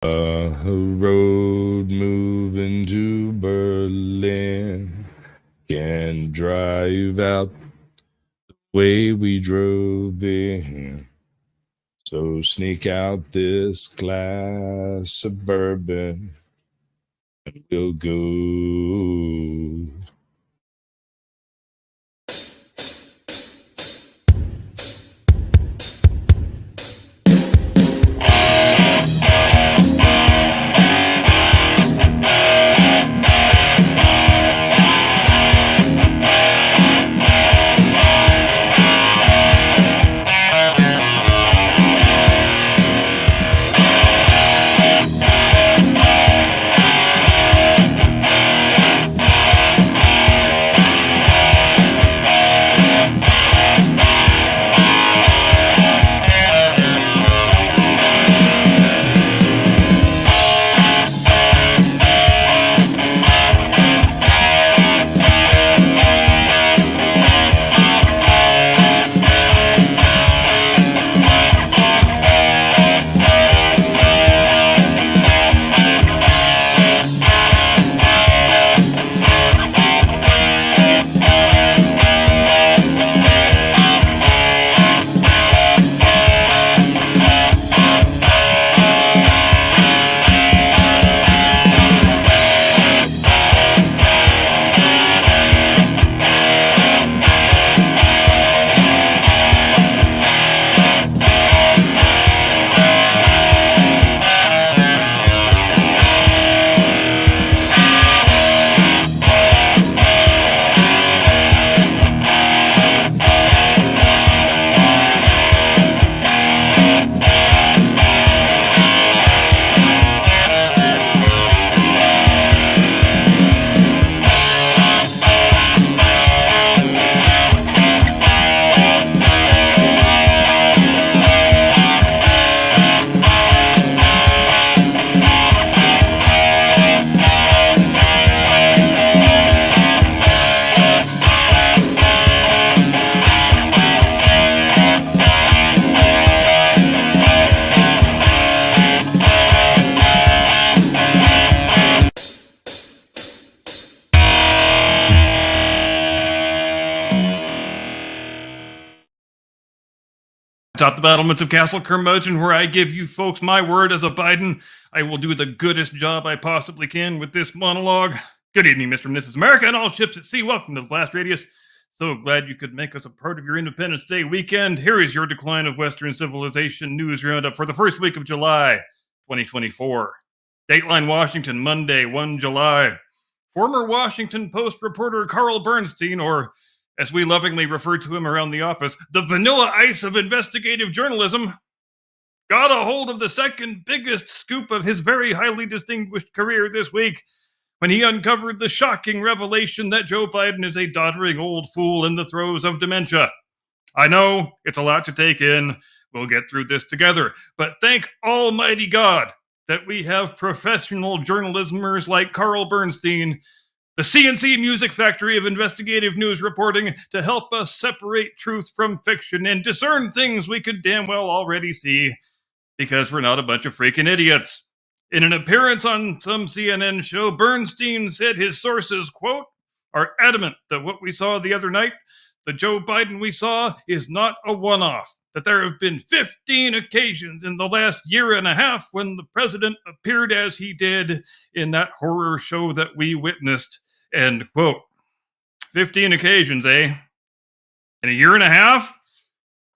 Road moving to Berlin. Can drive out the way we drove in. So sneak out this glass of bourbon and we'll go. Atop the battlements of Castle Curmudgeon, where I give you folks my word as a Biden, I will do the goodest job I possibly can with this monologue. Good evening, Mr. and Mrs. America, and all ships at sea. Welcome to the Blast Radius. So glad you could make us a part of your Independence Day weekend. Here is your Decline of Western Civilization news roundup for the first week of July 2024. Dateline Washington, Monday, 1 July. Former Washington Post reporter Carl Bernstein, or as we lovingly refer to him around the office, the Vanilla Ice of investigative journalism, got a hold of the second biggest scoop of his very highly distinguished career this week when he uncovered the shocking revelation that Joe Biden is a doddering old fool in the throes of dementia. I know it's a lot to take in. We'll get through this together. But thank Almighty God that we have professional journalismers like Carl Bernstein, the CNC Music Factory of investigative news reporting, to help us separate truth from fiction and discern things we could damn well already see, because we're not a bunch of freaking idiots. In an appearance on some CNN show, Bernstein said his sources, quote, are adamant that what we saw the other night, the Joe Biden we saw, is not a one-off, that there have been 15 occasions in the last year and a half when the president appeared as he did in that horror show that we witnessed. End quote. 15 occasions, eh? In a year and a half?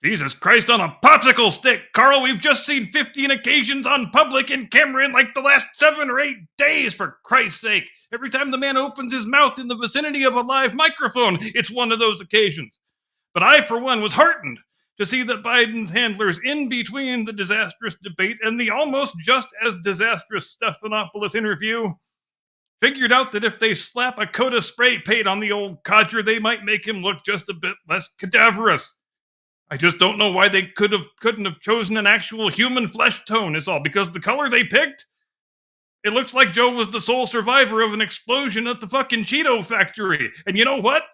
Jesus Christ on a popsicle stick, Carl, we've just seen 15 occasions on public in camera in like the last 7 or 8 days, for Christ's sake. Every time the man opens his mouth in the vicinity of a live microphone, it's one of those occasions. But I, for one, was heartened to see that Biden's handlers, in between the disastrous debate and the almost just as disastrous Stephanopoulos interview, figured out that if they slap a coat of spray paint on the old codger, they might make him look just a bit less cadaverous. I just don't know why they couldn't have chosen an actual human flesh tone, is all, because the color they picked, it looks like Joe was the sole survivor of an explosion at the fucking Cheeto factory. And you know what?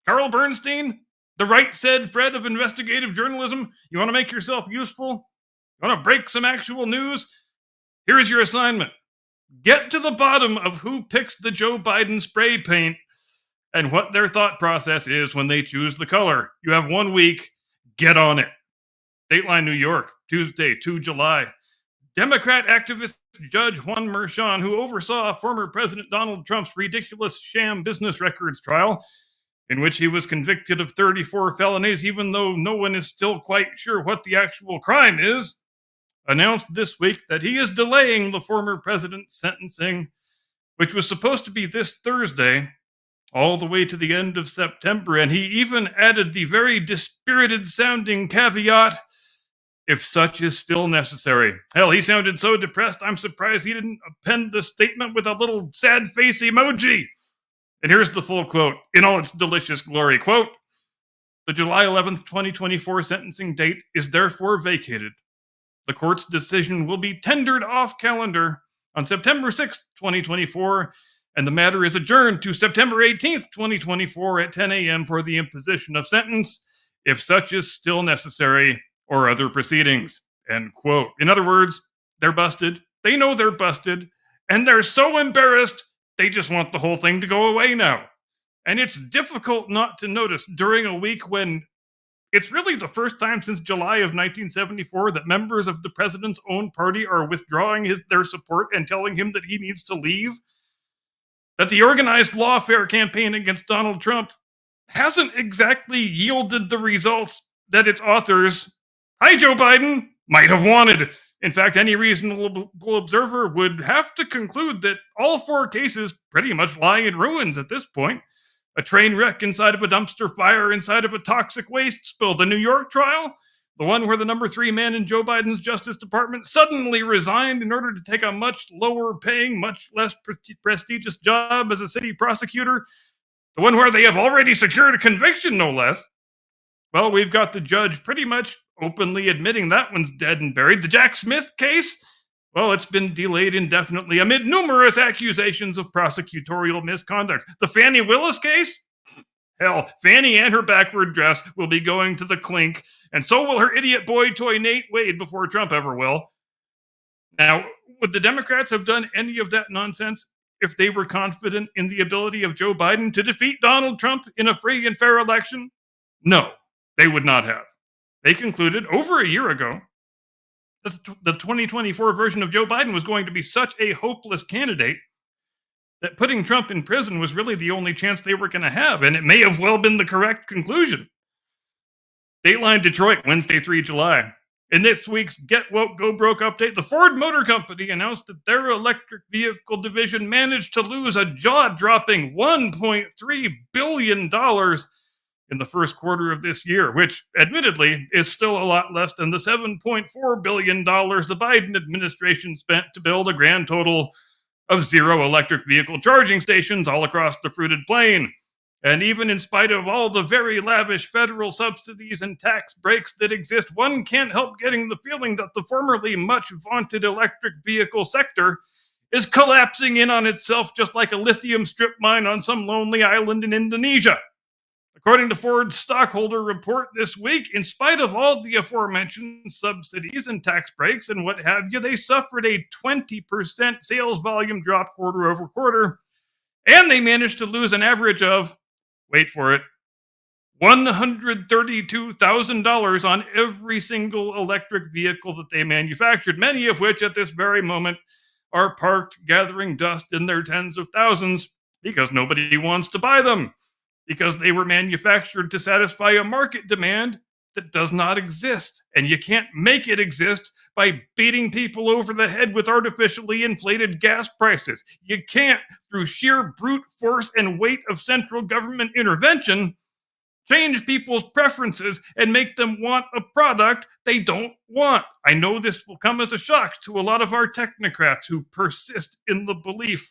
Carl Bernstein, the right said Fred of investigative journalism, you want to make yourself useful? You want to break some actual news? Here is your assignment. Get to the bottom of who picks the Joe Biden spray paint and what their thought process is when they choose the color. You have 1 week. Get on it. Dateline, New York, Tuesday, 2 July. Democrat activist Judge Juan Merchan, who oversaw former President Donald Trump's ridiculous sham business records trial, in which he was convicted of 34 felonies, even though no one is still quite sure what the actual crime is, announced this week that he is delaying the former president's sentencing, which was supposed to be this Thursday, all the way to the end of September. And he even added the very dispirited sounding caveat, if such is still necessary. Hell, he sounded so depressed, I'm surprised he didn't append the statement with a little sad face emoji. And here's the full quote in all its delicious glory. Quote, "The July 11th, 2024 sentencing date is therefore vacated. The court's decision will be tendered off calendar on September 6th, 2024, and the matter is adjourned to September 18th, 2024 at 10 a.m. for the imposition of sentence, if such is still necessary, or other proceedings." End quote. In other words, they're busted. They know they're busted, and they're so embarrassed, they just want the whole thing to go away now. And it's difficult not to notice during a week when it's really the first time since July of 1974 that members of the president's own party are withdrawing their support and telling him that he needs to leave, that the organized lawfare campaign against Donald Trump hasn't exactly yielded the results that its authors, hi Joe Biden, might have wanted. In fact, any reasonable observer would have to conclude that all 4 cases pretty much lie in ruins at this point. A train wreck inside of a dumpster fire inside of a toxic waste spill. The New York trial, the one where the number 3 man in Joe Biden's Justice Department suddenly resigned in order to take a much lower paying, much less prestigious job as a city prosecutor. The one where they have already secured a conviction, no less. Well, we've got the judge pretty much openly admitting that one's dead and buried. The Jack Smith case, well, it's been delayed indefinitely amid numerous accusations of prosecutorial misconduct. The Fannie Willis case? Hell, Fannie and her backward dress will be going to the clink, and so will her idiot boy toy Nate Wade before Trump ever will. Now, would the Democrats have done any of that nonsense if they were confident in the ability of Joe Biden to defeat Donald Trump in a free and fair election? No, they would not have. They concluded over a year ago that the 2024 version of Joe Biden was going to be such a hopeless candidate that putting Trump in prison was really the only chance they were going to have, and it may have well been the correct conclusion. Dateline Detroit, Wednesday, 3 July. In this week's Get Woke, Go Broke update, the Ford Motor Company announced that their electric vehicle division managed to lose a jaw-dropping $1.3 billion in the first quarter of this year, which admittedly is still a lot less than the $7.4 billion the Biden administration spent to build a grand total of 0 electric vehicle charging stations all across the fruited plain. And even in spite of all the very lavish federal subsidies and tax breaks that exist, one can't help getting the feeling that the formerly much vaunted electric vehicle sector is collapsing in on itself just like a lithium strip mine on some lonely island in Indonesia. According to Ford's stockholder report this week, in spite of all the aforementioned subsidies and tax breaks and what have you, they suffered a 20% sales volume drop quarter over quarter, and they managed to lose an average of, wait for it, $132,000 on every single electric vehicle that they manufactured, many of which at this very moment are parked gathering dust in their tens of thousands because nobody wants to buy them, because they were manufactured to satisfy a market demand that does not exist. And you can't make it exist by beating people over the head with artificially inflated gas prices. You can't, through sheer brute force and weight of central government intervention, change people's preferences and make them want a product they don't want. I know this will come as a shock to a lot of our technocrats who persist in the belief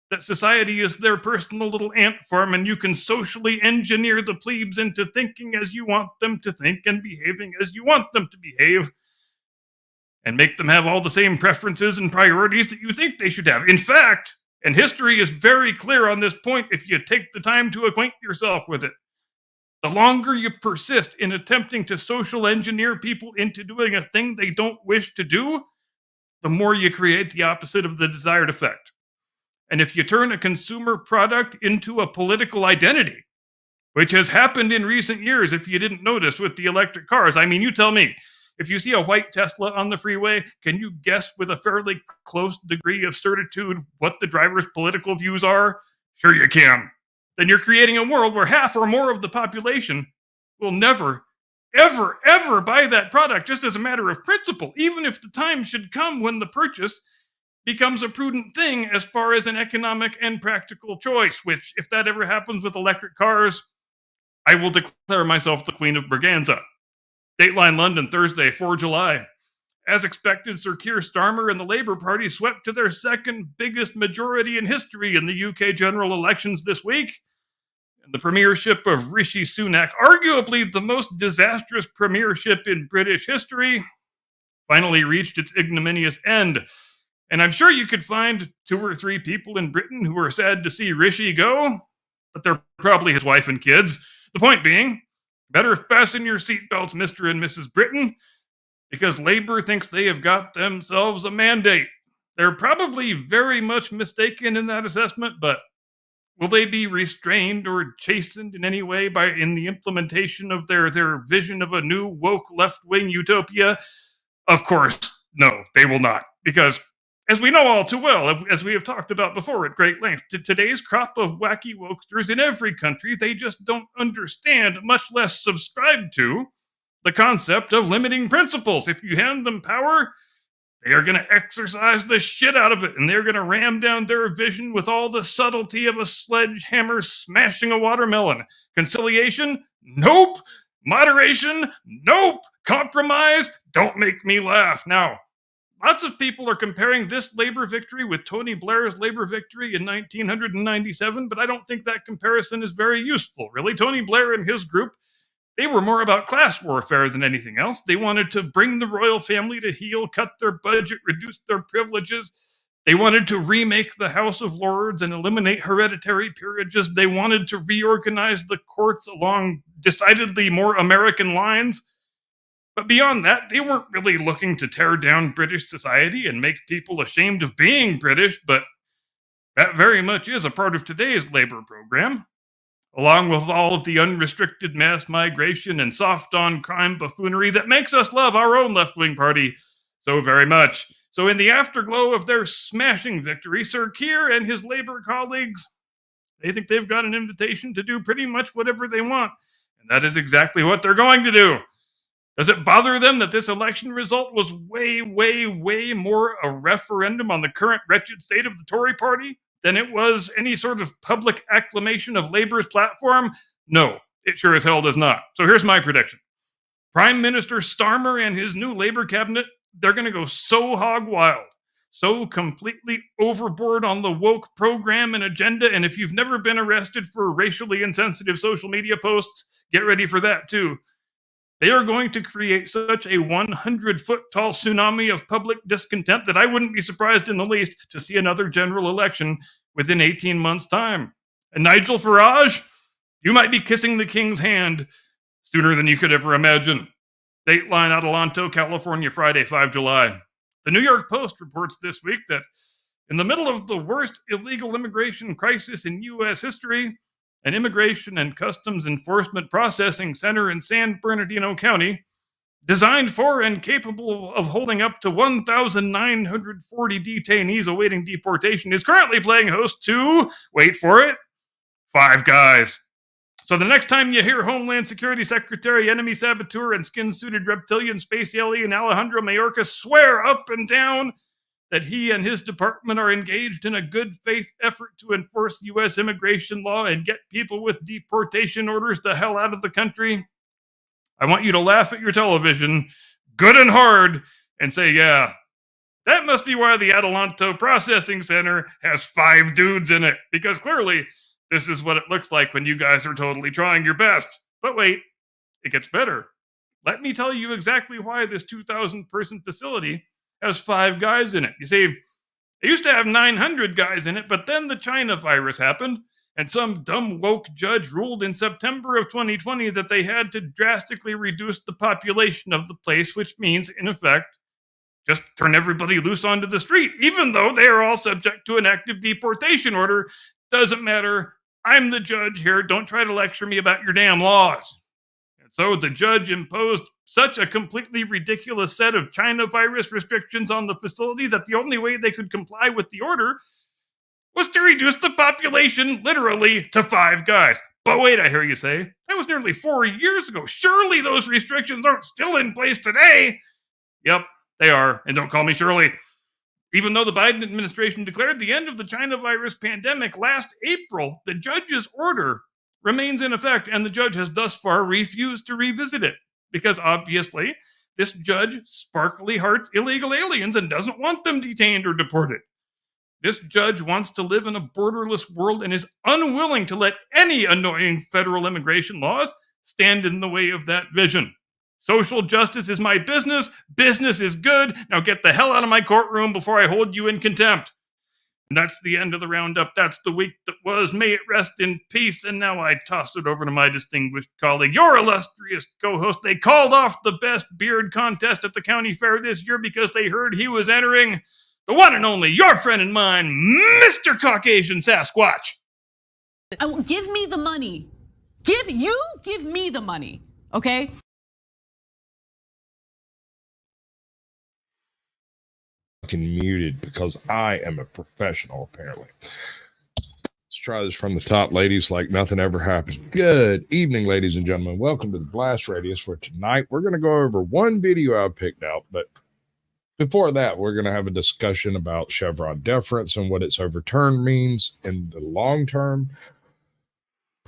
that society is their personal little ant farm and you can socially engineer the plebes into thinking as you want them to think and behaving as you want them to behave, and make them have all the same preferences and priorities that you think they should have. In fact, and history is very clear on this point if you take the time to acquaint yourself with it, the longer you persist in attempting to social engineer people into doing a thing they don't wish to do, the more you create the opposite of the desired effect. And if you turn a consumer product into a political identity, which has happened in recent years, if you didn't notice with the electric cars, I mean, you tell me, if you see a white Tesla on the freeway, can you guess with a fairly close degree of certitude what the driver's political views are? Sure, you can. Then you're creating a world where half or more of the population will never, ever, ever buy that product just as a matter of principle, even if the time should come when the purchase becomes a prudent thing as far as an economic and practical choice, which, if that ever happens with electric cars, I will declare myself the Queen of Berganza. Dateline London, Thursday, 4 July. As expected, Sir Keir Starmer and the Labour Party swept to their second biggest majority in history in the UK general elections this week. And the premiership of Rishi Sunak, arguably the most disastrous premiership in British history, finally reached its ignominious end. And I'm sure you could find 2 or 3 people in Britain who are sad to see Rishi go, but they're probably his wife and kids. The point being, better fasten your seatbelts, Mr. and Mrs. Britain, because Labour thinks they have got themselves a mandate. They're probably very much mistaken in that assessment, but will they be restrained or chastened in any way in the implementation of their vision of a new woke left-wing utopia? Of course, no, they will not, because as we know all too well, as we have talked about before at great length, today's crop of wacky wokesters in every country, they just don't understand, much less subscribe to, the concept of limiting principles. If you hand them power, they are going to exercise the shit out of it, and they're going to ram down their vision with all the subtlety of a sledgehammer smashing a watermelon. Conciliation? Nope. Moderation? Nope. Compromise? Don't make me laugh. Now, lots of people are comparing this Labour victory with Tony Blair's Labour victory in 1997, but I don't think that comparison is very useful, really. Tony Blair and his group, they were more about class warfare than anything else. They wanted to bring the royal family to heel, cut their budget, reduce their privileges. They wanted to remake the House of Lords and eliminate hereditary peerages. They wanted to reorganize the courts along decidedly more American lines. But beyond that, they weren't really looking to tear down British society and make people ashamed of being British, but that very much is a part of today's Labour program, along with all of the unrestricted mass migration and soft-on-crime buffoonery that makes us love our own left-wing party so very much. So in the afterglow of their smashing victory, Sir Keir and his Labour colleagues, they think they've got an invitation to do pretty much whatever they want, and that is exactly what they're going to do. Does it bother them that this election result was way, way, way more a referendum on the current wretched state of the Tory party than it was any sort of public acclamation of Labour's platform? No, it sure as hell does not. So here's my prediction. Prime Minister Starmer and his new Labour cabinet, they're going to go so hog wild, so completely overboard on the woke program and agenda. And if you've never been arrested for racially insensitive social media posts, get ready for that too. They are going to create such a 100-foot-tall tsunami of public discontent that I wouldn't be surprised in the least to see another general election within 18 months' time. And Nigel Farage, you might be kissing the king's hand sooner than you could ever imagine. Dateline Adelanto, California, Friday, 5 July. The New York Post reports this week that in the middle of the worst illegal immigration crisis in U.S. history, an immigration and customs enforcement processing center in San Bernardino County, designed for and capable of holding up to 1,940 detainees awaiting deportation, is currently playing host to, wait for it, 5 guys. So the next time you hear Homeland Security Secretary, enemy saboteur, and skin-suited reptilian space alien Alejandro Mayorkas swear up and down that he and his department are engaged in a good faith effort to enforce U.S. immigration law and get people with deportation orders the hell out of the country, I want you to laugh at your television good and hard and say, yeah, that must be why the Adelanto Processing Center has 5 dudes in it, because clearly this is what it looks like when you guys are totally trying your best. But wait, it gets better. Let me tell you exactly why this 2,000-person facility has 5 guys in it. You see, it used to have 900 guys in it, but then the China virus happened, and some dumb woke judge ruled in September of 2020 that they had to drastically reduce the population of the place, which means, in effect, just turn everybody loose onto the street, even though they are all subject to an active deportation order. Doesn't matter. I'm the judge here. Don't try to lecture me about your damn laws. And so the judge imposed such a completely ridiculous set of China virus restrictions on the facility that the only way they could comply with the order was to reduce the population literally to 5 guys. But wait, I hear you say, that was nearly 4 years ago. Surely those restrictions aren't still in place today. Yep, they are. And don't call me Shirley. Even though the Biden administration declared the end of the China virus pandemic last April, the judge's order remains in effect, and the judge has thus far refused to revisit it. Because obviously, this judge sparkly hearts illegal aliens and doesn't want them detained or deported. This judge wants to live in a borderless world and is unwilling to let any annoying federal immigration laws stand in the way of that vision. Social justice is my business. Business is good. Now get the hell out of my courtroom before I hold you in contempt. And that's the end of the roundup. That's the week that was. May it rest in peace. And now I toss it over to my distinguished colleague, your illustrious co-host. They called off the best beard contest at the county fair this year because they heard he was entering. The one and only, your friend and mine, Mr. Caucasian Sasquatch. Give me the money. Give me the money, okay? Muted because I am a professional, apparently. Let's try this from the top, ladies, like nothing ever happened. Good evening, ladies and gentlemen. Welcome to the Blast Radius. For tonight, we're going to go over one video I picked out, but before that, we're going to have a discussion about Chevron deference and what its overturn means in the long term.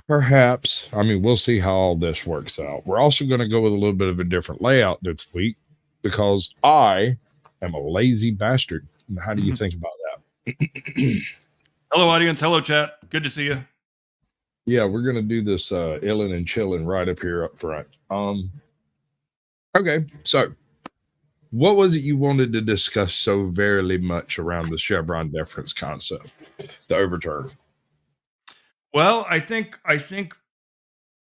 Perhaps, I mean, we'll see how all this works out. We're also going to go with a little bit of a different layout this week because I am a lazy bastard. How do you think about that? Hello, audience. Hello, chat. Good to see you. Yeah, we're going to do this illin' and chillin' right up here up front. Okay, so what was it you wanted to discuss so very much around the Chevron deference concept, the overturn? Well, I think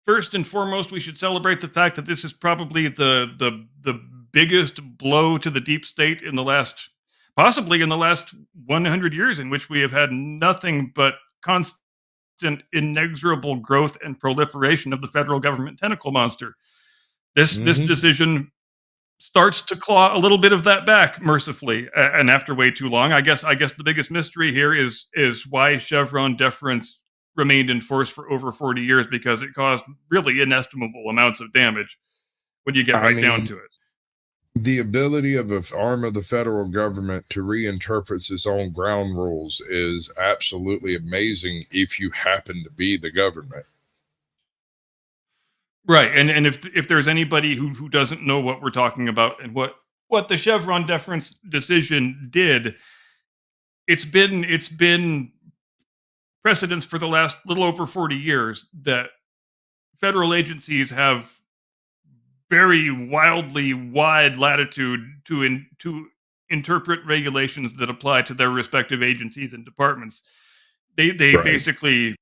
first and foremost, we should celebrate the fact that this is probably the biggest blow to the deep state in the last, possibly in the last 100 years, in which we have had nothing but constant, inexorable growth and proliferation of the federal government tentacle monster. This decision starts to claw a little bit of that back, mercifully, and after way too long. I guess the biggest mystery here is why Chevron deference remained in force for over 40 years, because it caused really inestimable amounts of damage when you get down to it. The ability of an arm of the federal government to reinterpret its own ground rules is absolutely amazing if you happen to be the government. Right. And if there's anybody who doesn't know what we're talking about and what the Chevron deference decision did, it's been precedence for the last little over 40 years that federal agencies have very wide latitude to interpret regulations that apply to their respective agencies and departments. They right. Basically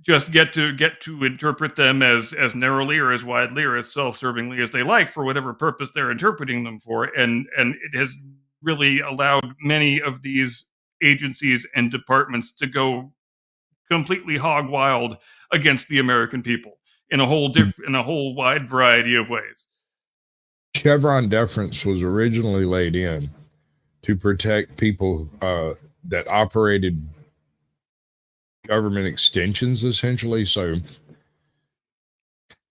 just get to interpret them as narrowly or as widely or as self-servingly as they like for whatever purpose they're interpreting them for, and it has really allowed many of these agencies and departments to go completely hog wild against the American people in a whole wide variety of ways. Chevron deference was originally laid in to protect people that operated government extensions, essentially. So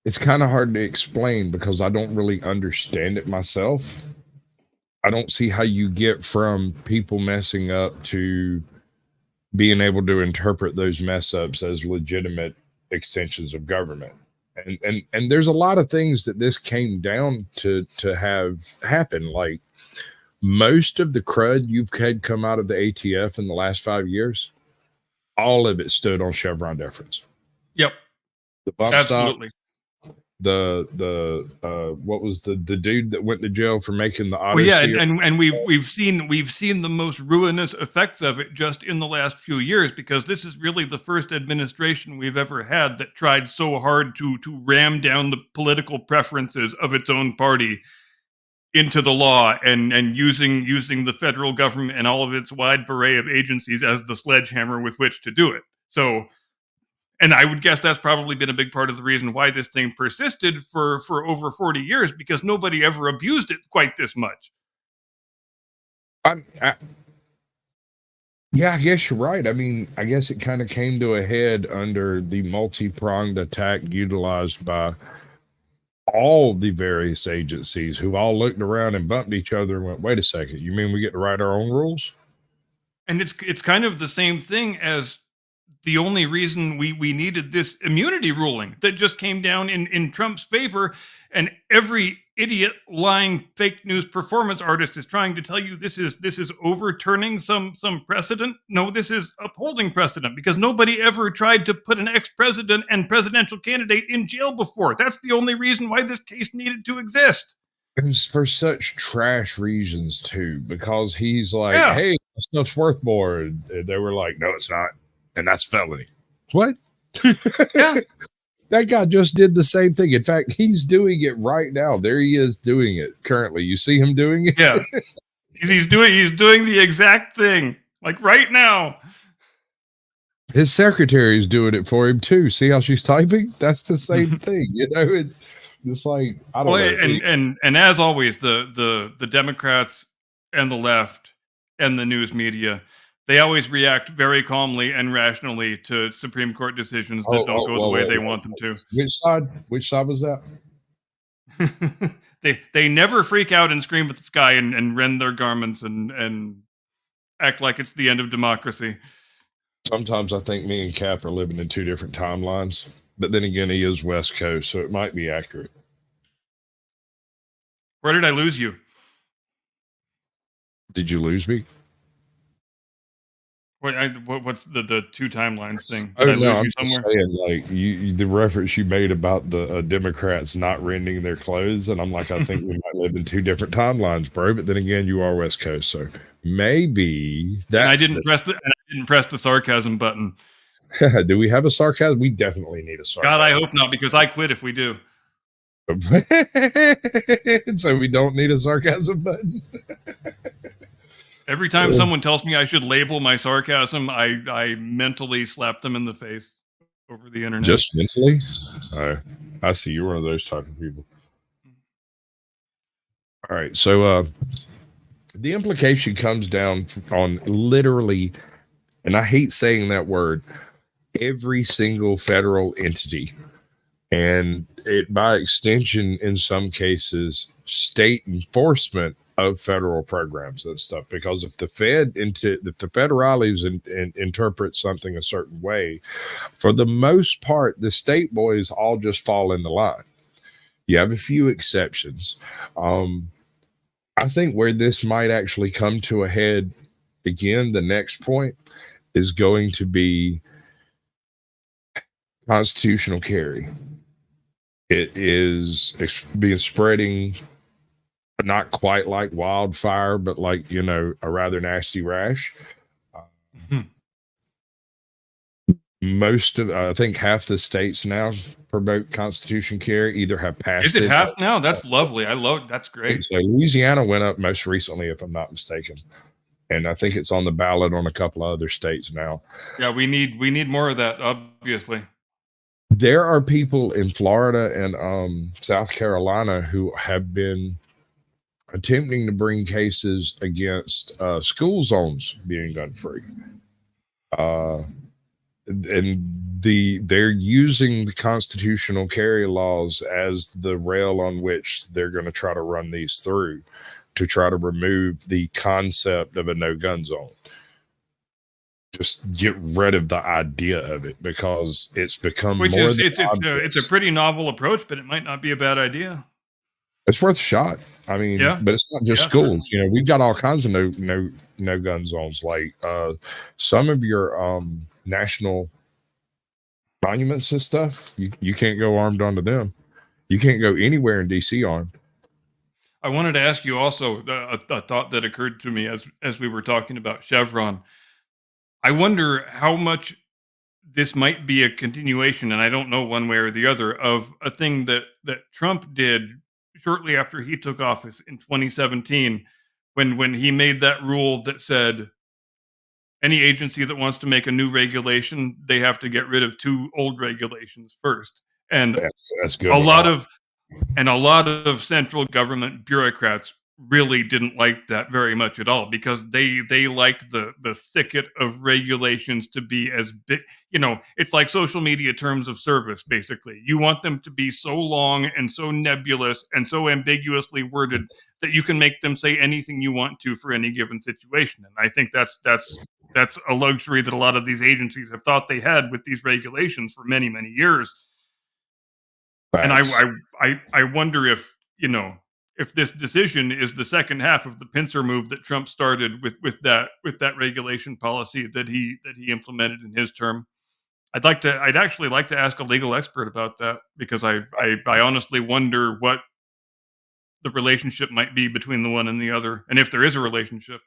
it's kind of hard to explain because I don't really understand it myself. I don't see how you get from people messing up to being able to interpret those mess ups as legitimate extensions of government. And there's a lot of things that this came down to have happen. Like most of the crud you've had come out of the ATF in the last 5 years, all of it stood on Chevron deference. Yep. The bump absolutely. Stop, the what was the dude that went to jail for making the auto? Well, yeah, and we've seen the most ruinous effects of it just in the last few years, because this is really the first administration we've ever had that tried so hard to ram down the political preferences of its own party into the law and using the federal government and all of its wide array of agencies as the sledgehammer with which to do it. So, and I would guess that's probably been a big part of the reason why this thing persisted for over 40 years, because nobody ever abused it quite this much. Yeah, I guess you're right. I mean, I guess it kind of came to a head under the multi-pronged attack utilized by all the various agencies, who all looked around and bumped each other and went, wait a second, you mean we get to write our own rules? And it's kind of the same thing as the only reason we needed this immunity ruling that just came down in Trump's favor. And every idiot, lying, fake news performance artist is trying to tell you this is overturning some precedent. No, this is upholding precedent, because nobody ever tried to put an ex-president and presidential candidate in jail before. That's the only reason why this case needed to exist. And for such trash reasons too, because he's like, Yeah. hey, this stuff's worth more. And they were like, no, it's not. And that's felony. What? Yeah. That guy just did the same thing. In fact, he's doing it right now. There he is doing it currently. You see him doing it? Yeah. He's doing the exact thing, like right now. His secretary is doing it for him too. See how she's typing? That's the same thing. You know, it's like, I don't know. And as always, the Democrats and the left and the news media, they always react very calmly and rationally to Supreme Court decisions that don't go the way they want them to. Which side was that? They never freak out and scream at the sky and rend their garments and act like it's the end of democracy. Sometimes I think me and Cap are living in two different timelines, but then again, he is West Coast, so it might be accurate. Where did I lose you? Did you lose me? What's the two timelines thing? Oh, Did I no, lose I'm you just somewhere? saying, like, the reference you made about the Democrats not rending their clothes, and I'm like, I think we might live in two different timelines, bro. But then again, you are West Coast, so maybe And I that's. didn't press the sarcasm button. Do we have a sarcasm? We definitely need a sarcasm. God, I hope not, because I quit if we do. So we don't need a sarcasm button. Every time someone tells me I should label my sarcasm, I mentally slap them in the face over the internet. Just mentally? I see you're one of those type of people. All right. So the implication comes down on literally, and I hate saying that word, every single federal entity. And it, by extension, in some cases, state enforcement of federal programs and stuff. Because if the federales interpret something a certain way, for the most part, the state boys all just fall in the line. You have a few exceptions. I think where this might actually come to a head again, the next point is going to be constitutional carry. It is being spreading not quite like wildfire, but like, you know, a rather nasty rash. Most of, I think half the states now promote constitution carry, either have passed Is it half now? That's lovely. That's great. So Louisiana went up most recently, if I'm not mistaken. And I think it's on the ballot on a couple of other states now. Yeah, we need more of that, obviously. There are people in Florida and South Carolina who have been attempting to bring cases against school zones being gun free. And they're using the constitutional carry laws as the rail on which they're going to try to run these through to try to remove the concept of a no gun zone. Just get rid of the idea of it, because it's become it's a pretty novel approach, but it might not be a bad idea. It's worth a shot. I mean, yeah. But it's not just schools. You know, we've got all kinds of no gun zones. Like some of your national monuments and stuff, you can't go armed onto them. You can't go anywhere in DC armed. I wanted to ask you also a thought that occurred to me as we were talking about Chevron. I wonder how much this might be a continuation, and I don't know one way or the other, of a thing that Trump did shortly after he took office in 2017, when he made that rule that said any agency that wants to make a new regulation, they have to get rid of 2 old regulations first. And That's good. a lot of and a lot of central government bureaucrats really didn't like that very much at all, because they like the thicket of regulations to be as big. It's like social media terms of service. Basically, you want them to be so long and so nebulous and so ambiguously worded that you can make them say anything you want to for any given situation. And I think that's a luxury that a lot of these agencies have thought they had with these regulations for many, many years. And I wonder if this decision is the second half of the pincer move that Trump started with that regulation policy that he implemented in his term. I'd actually like to ask a legal expert about that, because I honestly wonder what the relationship might be between the one and the other, and if there is a relationship.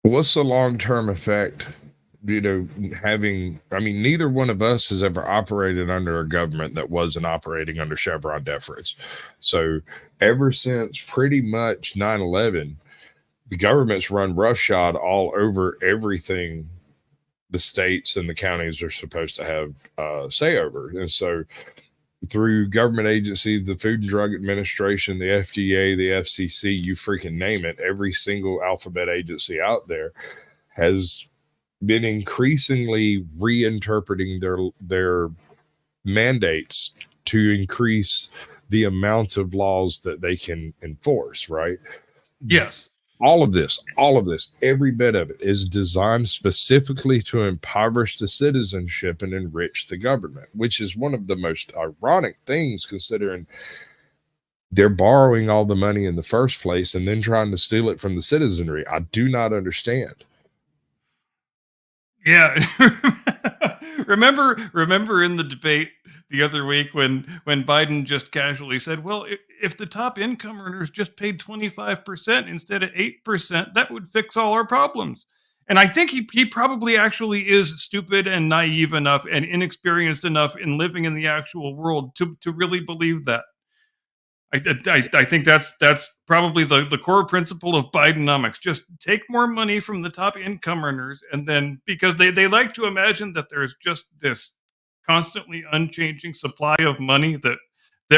What's the long-term effect? Neither one of us has ever operated under a government that wasn't operating under Chevron deference. So ever since pretty much 9/11, the government's run roughshod all over everything the states and the counties are supposed to have say over. And so through government agencies, the Food and Drug Administration, the FDA, the FCC, you freaking name it, every single alphabet agency out there has been increasingly reinterpreting their mandates to increase the amount of laws that they can enforce, right? Yes. All of this, every bit of it is designed specifically to impoverish the citizenship and enrich the government, which is one of the most ironic things, considering they're borrowing all the money in the first place and then trying to steal it from the citizenry. I do not understand. Yeah. Remember in the debate the other week when Biden just casually said, well, if the top income earners just paid 25% instead of 8%, that would fix all our problems. And I think he probably actually is stupid and naive enough and inexperienced enough in living in the actual world to really believe that. I think that's probably the core principle of Bidenomics. Just take more money from the top income earners, and then, because they like to imagine that there's just this constantly unchanging supply of money that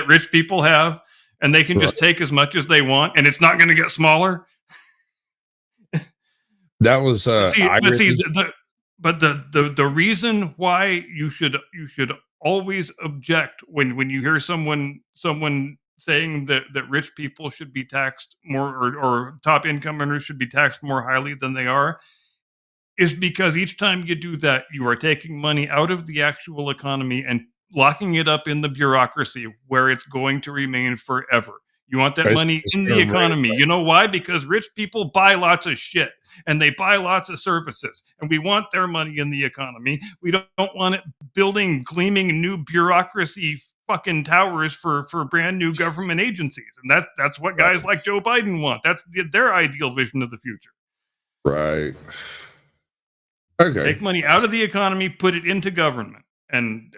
rich people have, and they can just take as much as they want, and it's not going to get smaller. That was the reason why you should always object when you hear someone saying that rich people should be taxed more, or top income earners should be taxed more highly than they are, is because each time you do that, you are taking money out of the actual economy and locking it up in the bureaucracy where it's going to remain forever. You want that money in the economy. You know why? Because rich people buy lots of shit and they buy lots of services, and we want their money in the economy. We don't want it building gleaming new bureaucracy fucking towers for brand new government agencies. And that's what guys like Joe Biden want. That's their ideal vision of the future. Right. Okay. Take money out of the economy, put it into government. And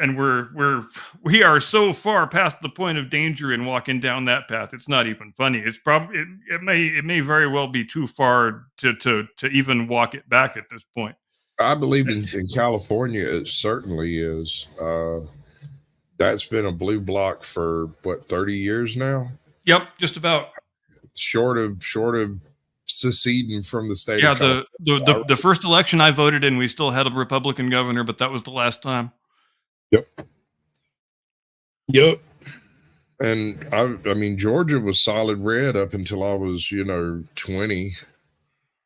we are so far past the point of danger in walking down that path. It's not even funny. It's probably it may very well be too far to even walk it back at this point. I believe in California it certainly is. That's been a blue block for 30 years now? Yep, just about. Short of seceding from the state. Yeah, the first election I voted in, we still had a Republican governor, but that was the last time. Yep. And I mean, Georgia was solid red up until I was, 20.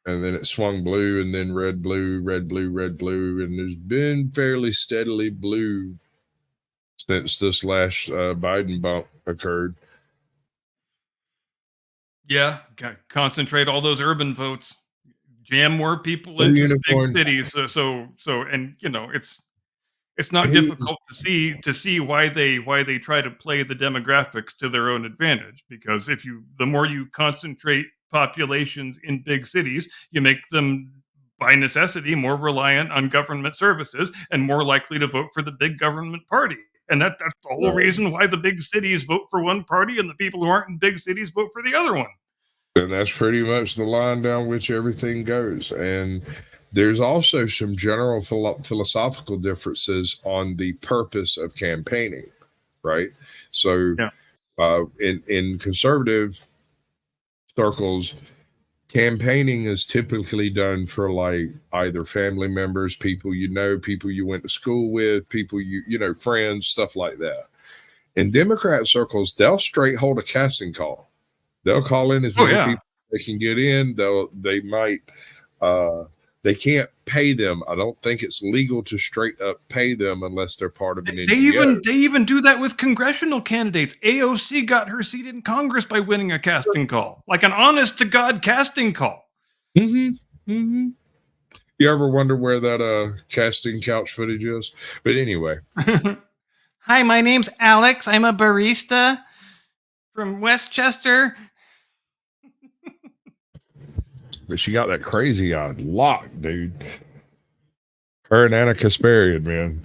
And then it swung blue, and then red, blue, red, blue, red, blue. And there's been fairly steadily blue since this last Biden bump occurred. Yeah, concentrate all those urban votes, jam more people into the big cities. So, and it's not difficult to see why they try to play the demographics to their own advantage. Because the more you concentrate populations in big cities, you make them by necessity, more reliant on government services and more likely to vote for the big government party. And that's the whole reason why the big cities vote for one party and the people who aren't in big cities vote for the other one. And that's pretty much the line down which everything goes. And there's also some general philosophical differences on the purpose of campaigning, right? So, in conservative circles, campaigning is typically done for like either family members, people you know, people you went to school with, people you know, friends, stuff like that. In Democrat circles, they'll straight hold a casting call. They'll call in as many people they can get in. They can't pay them. I don't think it's legal to straight up pay them unless they're part of an NGO. They even do that with congressional candidates. AOC got her seat in Congress by winning a casting call, like an honest to God casting call. Mm-hmm. Mm-hmm. You ever wonder where that casting couch footage is? But anyway. Hi, my name's Alex. I'm a barista from Westchester. But she got that crazy eye locked, dude. Her and Anna Kasparian, man.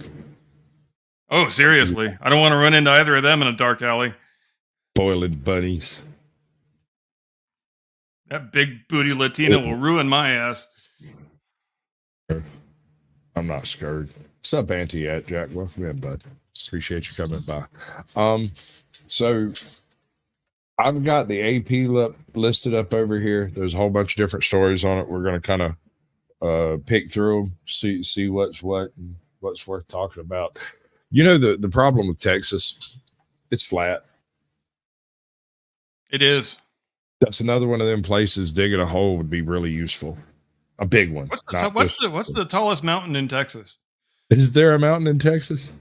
Oh, seriously. I don't want to run into either of them in a dark alley. Boiling bunnies. That big booty Latina will ruin my ass. I'm not scared. What's up, Auntie at Jack? Welcome in, bud. Appreciate you coming by. So I've got the AP listed up over here. There's a whole bunch of different stories on it. We're going to kind of pick through them, see what's what and what's worth talking about. You know, the problem with Texas, it's flat. It is. That's another one of them places. Digging a hole would be really useful. A big one. What's the tallest mountain in Texas? Is there a mountain in Texas?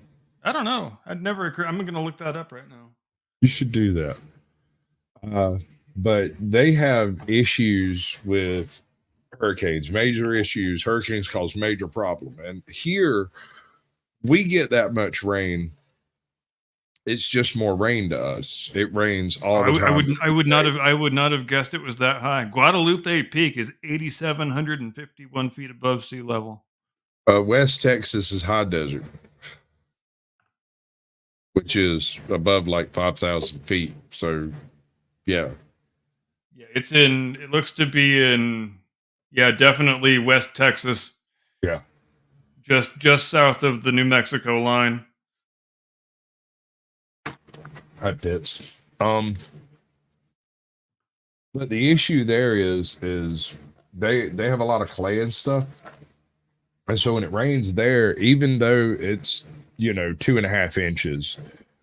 I don't know. I'm going to look that up right now. You should do that. But they have issues with hurricanes, major issues. Hurricanes cause major problem. And here we get that much rain. It's just more rain to us. It rains all the time. I would not have guessed it was that high. Guadalupe Peak is 8,751 feet above sea level. West Texas is high desert, which is above like 5,000 feet. So, yeah. Yeah, it looks to be in, definitely West Texas. Yeah. Just south of the New Mexico line. High pits. But the issue there is they have a lot of clay and stuff. And so when it rains there, even though it's, 2.5 inches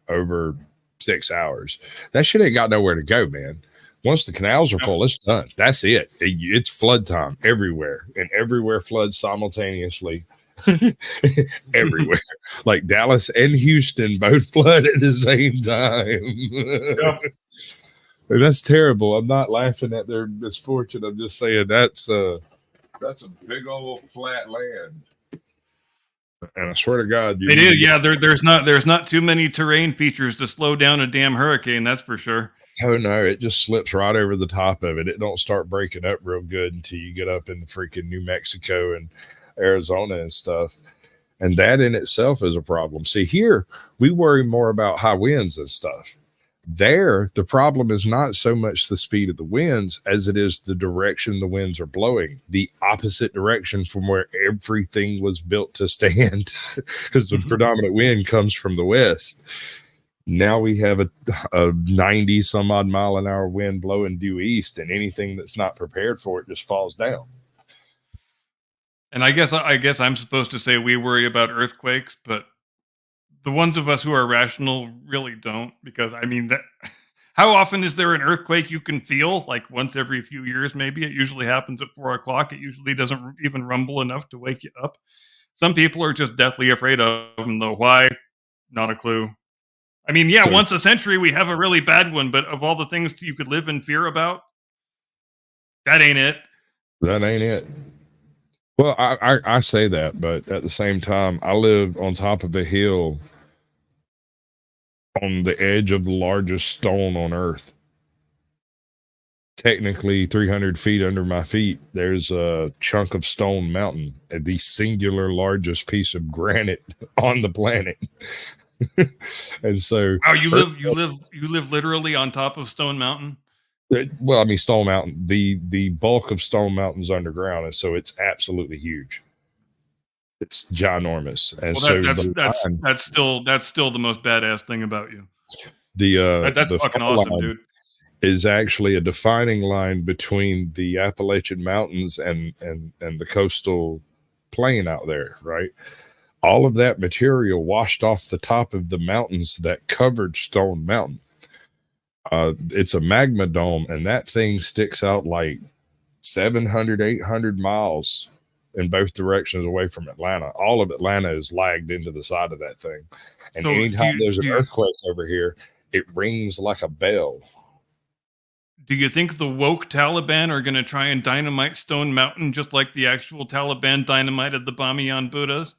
over 6 hours, that shit ain't got nowhere to go, man. Once the canals are full, it's done. That's it. It's flood time everywhere, and everywhere floods simultaneously. Everywhere. Like Dallas and Houston both flood at the same time. Yep. And that's terrible. I'm not laughing at their misfortune. I'm just saying that's a big old flat land. And I swear to God, it is. Yeah, there's not too many terrain features to slow down a damn hurricane. That's for sure. Oh no, it just slips right over the top of it. It don't start breaking up real good until you get up in freaking New Mexico and Arizona and stuff. And that in itself is a problem. See, here we worry more about high winds and stuff. There, the problem is not so much the speed of the winds as it is the direction the winds are blowing, the opposite direction from where everything was built to stand, because the predominant wind comes from the west. Now we have a 90 some odd mile an hour wind blowing due east, and anything that's not prepared for it just falls down. And I guess I'm supposed to say we worry about earthquakes, but the ones of us who are rational really don't, because how often is there an earthquake you can feel? Like once every few years, maybe. It usually happens at 4 o'clock. It usually doesn't even rumble enough to wake you up. Some people are just deathly afraid of them, though. Why? Not a clue. Once a century we have a really bad one, but of all the things you could live in fear about, that ain't it. That ain't it. Well, I say that, but at the same time, I live on top of a hill on the edge of the largest stone on earth. technically 300 feet under my feet, there's a chunk of Stone Mountain, the singular largest piece of granite on the planet. And so, Wow, you live literally on top of Stone Mountain. well, I mean, Stone Mountain, the bulk of Stone Mountain's underground, and so it's absolutely huge. It's ginormous. And Well, so that's still the most badass thing about you. That's That's fucking awesome, dude. Is actually a defining line between the Appalachian Mountains and the coastal plain out there, right? All of that material washed off the top of the mountains that covered Stone Mountain. It's a magma dome, and that thing sticks out like 700, 800 miles in both directions away from Atlanta. All of Atlanta is lagged into the side of that thing. And So anytime there's an earthquake over here, it rings like a bell. Do you think the woke Taliban are going to try and dynamite Stone Mountain just like the actual Taliban dynamited the Bamiyan Buddhas?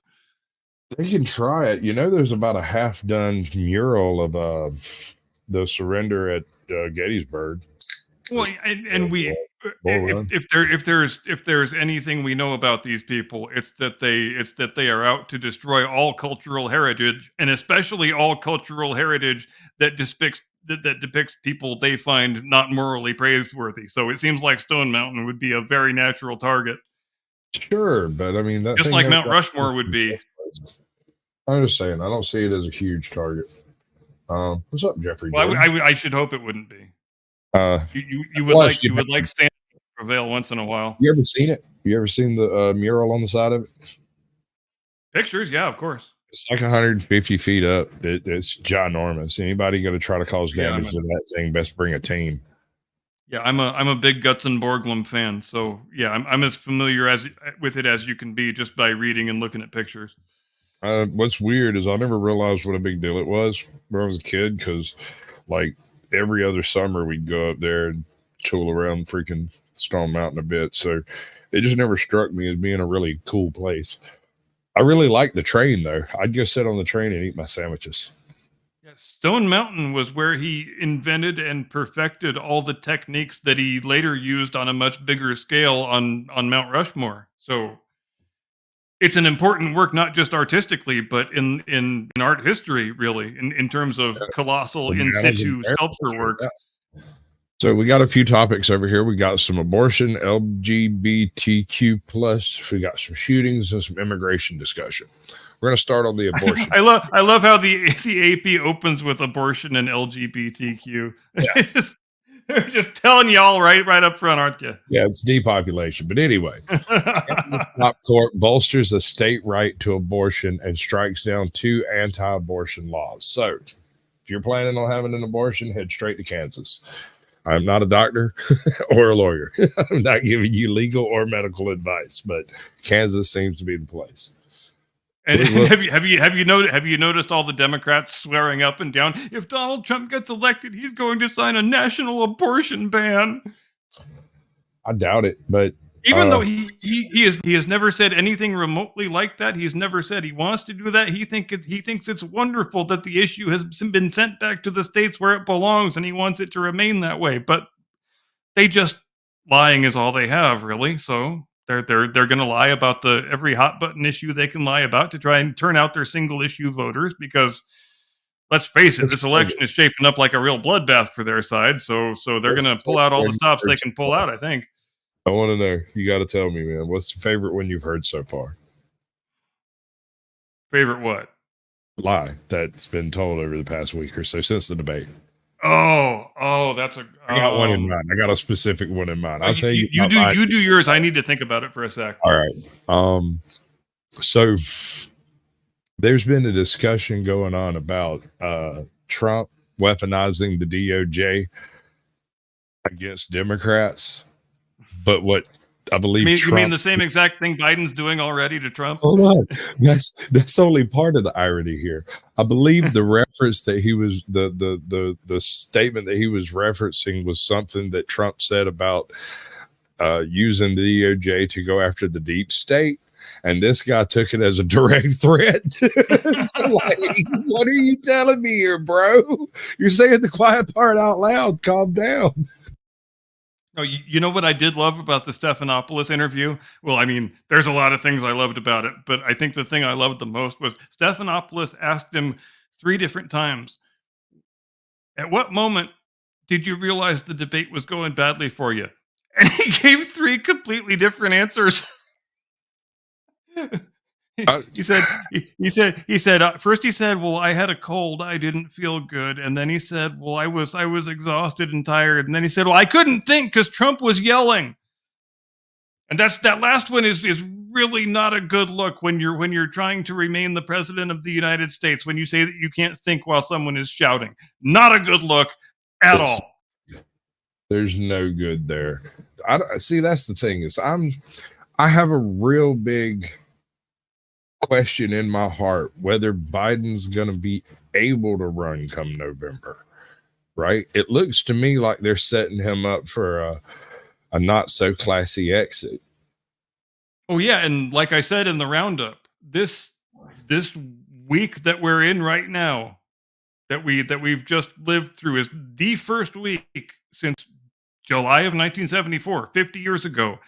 They can try it. You know, there's about a half-done mural of the surrender at Gettysburg. Well, and we, if there's anything we know about these people, it's that they are out to destroy all cultural heritage, and especially all cultural heritage that depicts people they find not morally praiseworthy. So it seems like Stone Mountain would be a very natural target. Sure, but I mean, that just like Mount Rushmore would be. I'm just saying, I don't see it as a huge target. What's up, Jeffrey? Well, I should hope it wouldn't be. You would like Santa to prevail once in a while. You ever seen it? You ever seen the mural on the side of it? Pictures, yeah, of course. It's like 150 feet up. It's ginormous. Anybody going to try to cause damage to that thing, best bring a team. Yeah, I'm a big Gutzon Borglum fan, so yeah, I'm as familiar with it as you can be just by reading and looking at pictures. What's weird is I never realized what a big deal it was when I was a kid, because like every other summer we'd go up there and tool around freaking Stone Mountain a bit. So it just never struck me as being a really cool place. I really like the train though. I'd go sit on the train and eat my sandwiches. Yeah, Stone Mountain was where he invented and perfected all the techniques that he later used on a much bigger scale on Mount Rushmore. So it's an important work, not just artistically, but in art history, really, in terms of colossal in situ sculpture work. So we got a few topics over here. We got some abortion, LGBTQ plus. We got some shootings and some immigration discussion. We're going to start on the abortion. I love how the AP opens with abortion and LGBTQ. Yeah. They're just telling y'all right up front, aren't you? Yeah, it's depopulation. But anyway, Kansas top court bolsters a state right to abortion and strikes down 2 anti-abortion laws. So if you're planning on having an abortion, head straight to Kansas. I'm not a doctor or a lawyer. I'm not giving you legal or medical advice, but Kansas seems to be the place. And have you noticed all the Democrats swearing up and down? If Donald Trump gets elected, he's going to sign a national abortion ban. I doubt it, but even though he has never said anything remotely like that, he's never said he wants to do that. He thinks it's wonderful that the issue has been sent back to the states where it belongs, and he wants it to remain that way. But they just lying is all they have, really. So they're going to lie about every hot button issue they can lie about to try and turn out their single issue voters, because let's face it, this election is shaping up like a real bloodbath for their side. So they're going to pull out all the stops they can pull out, I think. I want to know. You got to tell me, man. What's the favorite one you've heard so far? Favorite what? Lie that's been told over the past week or so since the debate. Oh, that's a. I got one in mind. I got a specific one in mind. I'll tell you. You do yours. I need to think about it for a sec. All right. So there's been a discussion going on about Trump weaponizing the DOJ against Democrats. But what I believe you mean the same exact thing Biden's doing already to Trump? Hold on. That's only part of the irony here. I believe the reference that he was the statement that he was referencing was something that Trump said about using the DOJ to go after the deep state. And this guy took it as a direct threat. So like, what are you telling me here, bro? You're saying the quiet part out loud. Calm down. No, you know what I did love about the Stephanopoulos interview? Well, I mean, there's a lot of things I loved about it, but I think the thing I loved the most was Stephanopoulos asked him 3 different times, "At what moment did you realize the debate was going badly for you?" And he gave 3 completely different answers. Uh, He said first he said, "Well, I had a cold, I didn't feel good," and then he said, "Well, I was exhausted and tired," and then he said, "Well, I couldn't think because Trump was yelling." And that last one is really not a good look when you're trying to remain the president of the United States. When you say that you can't think while someone is shouting, not a good look at Yes. all. There's no good there. See. That's the thing is I have a real big question in my heart whether Biden's going to be able to run come November. Right? It looks to me like they're setting him up for a not so classy exit. Oh yeah, and like I said in the roundup, this week that we're in right now, that we've just lived through, is the first week since July of 1974, 50 years ago,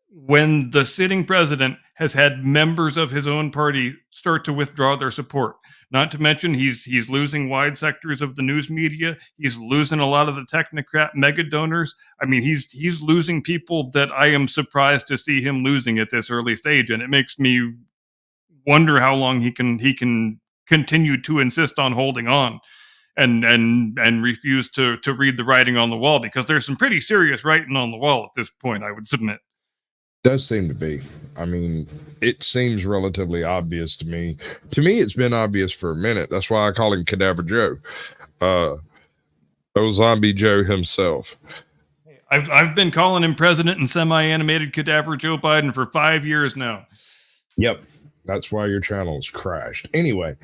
when the sitting president has had members of his own party start to withdraw their support. Not to mention he's losing wide sectors of the news media. He's losing a lot of the technocrat mega donors. I mean, he's losing people that I am surprised to see him losing at this early stage, and it makes me wonder how long he can continue to insist on holding on and refuse to read the writing on the wall, because there's some pretty serious writing on the wall at this point, I would submit. Does seem to be. I mean, it seems relatively obvious to me. To me, it's been obvious for a minute. That's why I call him Cadaver Joe. Zombie Joe himself. I've been calling him president and semi-animated Cadaver Joe Biden for 5 years now. Yep. That's why your channel has crashed. Anyway,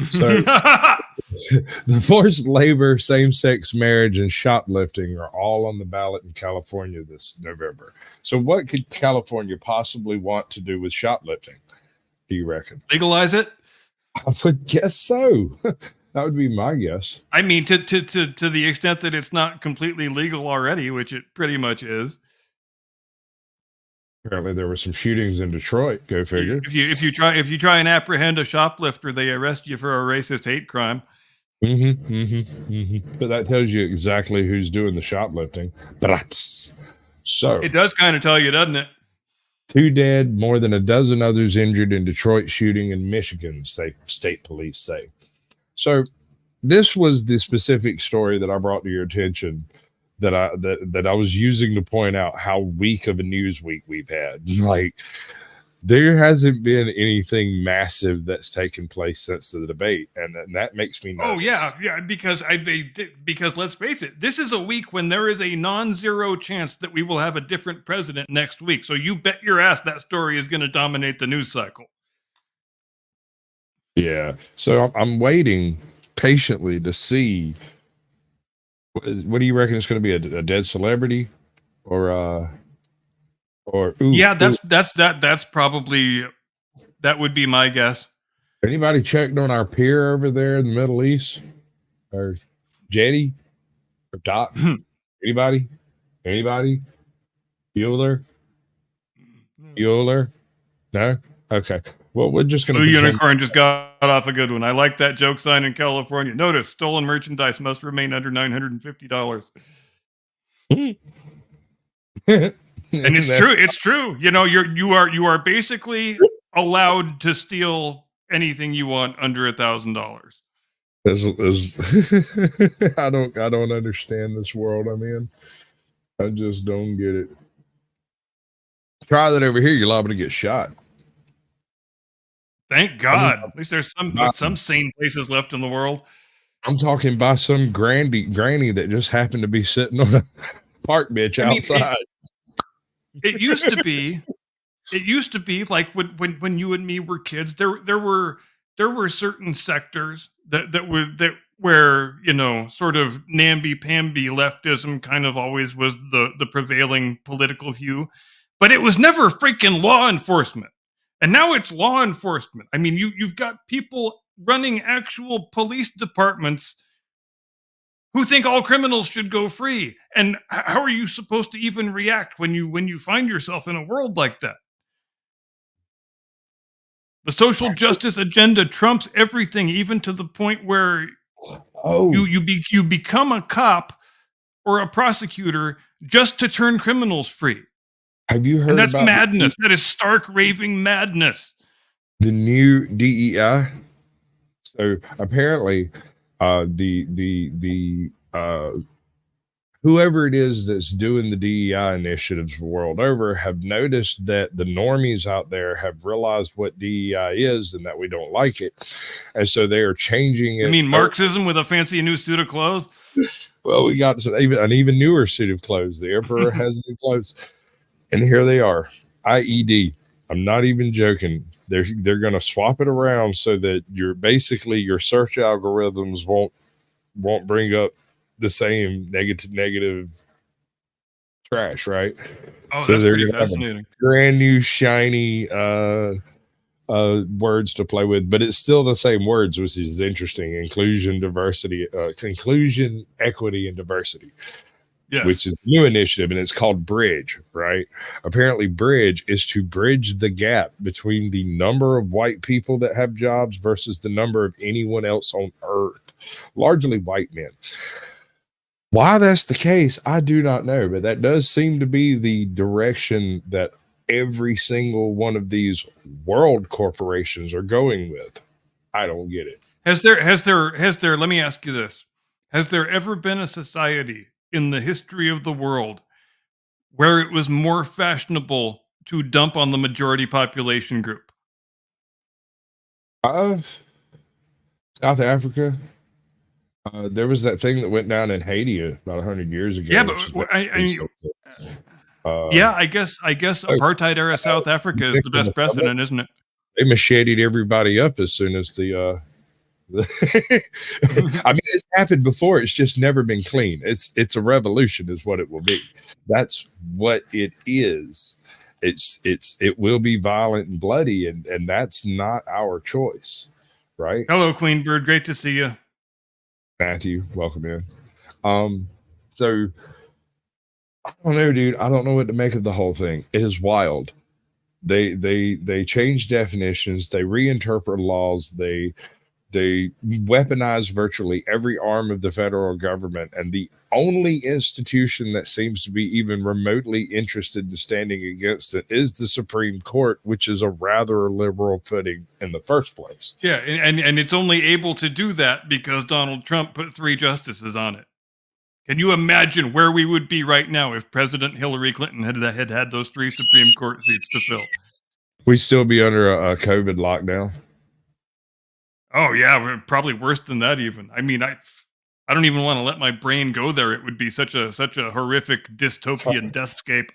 so the forced labor, same-sex marriage, and shoplifting are all on the ballot in California this November. So what could California possibly want to do with shoplifting, do you reckon? Legalize it? I would guess so. That would be my guess. I mean, to the extent that it's not completely legal already, which it pretty much is. Apparently there were some shootings in Detroit. Go figure. If you try and apprehend a shoplifter, they arrest you for a racist hate crime. But that tells you exactly who's doing the shoplifting. So it does kind of tell you, doesn't it? 2 dead, more than a dozen others injured in Detroit shooting in Michigan, state police say. So this was the specific story that I brought to your attention that I was using to point out how weak of a news week we've had. Like, there hasn't been anything massive that's taken place since the debate, and that makes me nervous. Oh yeah, because let's face it, this is a week when there is a non-zero chance that we will have a different president next week. So you bet your ass that story is going to dominate the news cycle. Yeah, so I'm waiting patiently to see. What do you reckon it's going to be? A dead celebrity, or yeah, that's probably, that would be my guess. Anybody checked on our peer over there in the Middle East, or Jetty, or Doc? Anybody? Bueller? No. Okay. Well, we're just going to. Blue Unicorn just got off a good one. I like that joke sign in California. Notice stolen merchandise must remain under $950. And it's true. It's true. You know, you are basically allowed to steal anything you want under $1,000. I don't understand this world I'm in. I just don't get it. Try that over here. You're liable to get shot. Thank God. At least there's some sane places left in the world. I'm talking by some granny that just happened to be sitting on a park bench outside. It used to be like when you and me were kids, there were certain sectors that where, you know, sort of namby-pamby leftism kind of always was the prevailing political view, but it was never freaking law enforcement. And now it's law enforcement. I mean, you've got people running actual police departments who think all criminals should go free. And how are you supposed to even react when you find yourself in a world like that? The social justice agenda trumps everything, even to the point where Oh, you become a cop or a prosecutor just to turn criminals free. have you heard And that's about madness. That is stark raving madness. the new DEI? So apparently, whoever it is that's doing the DEI initiatives world over have noticed that the normies out there have realized what DEI is and that we don't like it, and so they are changing it. I mean, Marxism with a fancy new suit of clothes. Well, we got an even newer suit of clothes. The emperor has new clothes, and here they are. IED. I'm not even joking. They're going to swap it around so that your search algorithms won't bring up the same negative trash, right? Oh, So that's they're pretty gonna have a fascinating. brand new shiny words to play with, but it's still the same words, which is interesting. Inclusion, equity, and diversity. Yes. Which is the new initiative, and it's called Bridge, right? Apparently, Bridge is to bridge the gap between the number of white people that have jobs versus the number of anyone else on earth, largely white men. Why that's the case, I do not know, but that does seem to be the direction that every single one of these world corporations are going with. I don't get it. Has there, let me ask you this. Has there ever been a society in the history of the world where it was more fashionable to dump on the majority population group? South Africa. There was that thing that went down in Haiti about 100 years ago. Yeah, but I guess apartheid era South Africa is the best precedent, isn't it? They macheted everybody up as soon as the I mean, it's happened before. It's just never been clean. It's a revolution, is what it will be. That's what it is. It will be violent and bloody, and that's not our choice, right? Hello, Queen Bird. Great to see you, Matthew. Welcome in. So I don't know, dude. I don't know what to make of the whole thing. It is wild. They change definitions. They reinterpret laws. They weaponize virtually every arm of the federal government, and the only institution that seems to be even remotely interested in standing against it is the Supreme Court, which is a rather liberal footing in the first place. Yeah, and it's only able to do that because Donald Trump put 3 justices on it. Can you imagine where we would be right now if President Hillary Clinton had those 3 Supreme Court seats to fill? We'd still be under a COVID lockdown. Oh yeah, we're probably worse than that even. I mean, I don't even want to let my brain go there. It would be such a horrific dystopian deathscape.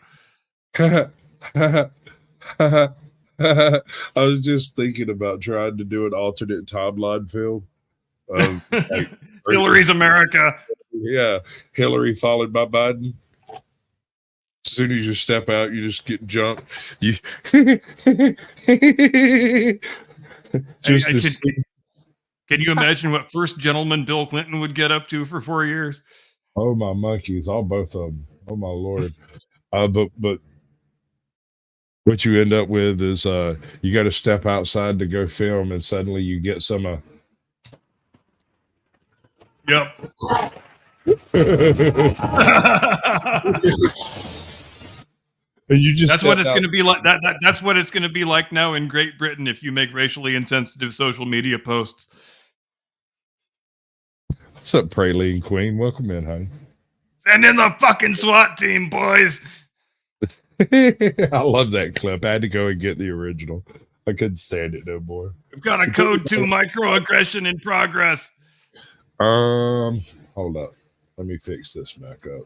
I was just thinking about trying to do an alternate timeline film. Like, Hillary's America. Yeah, Hillary followed by Biden. As soon as you step out, you just get jumped. You Can you imagine what First Gentleman Bill Clinton would get up to for 4 years? Oh my monkeys, all both of them. Oh my lord. But what you end up with is you got to step outside to go film, and suddenly you get some. Yep. And you just that's what it's going to be like. That's what it's going to be like now in Great Britain if you make racially insensitive social media posts. What's up, Praline Queen? Welcome in, honey. Send in the fucking SWAT team, boys. I love that clip. I had to go and get the original. I couldn't stand it no more. We've got a code 2 microaggression in progress. Hold up. Let me fix this back up.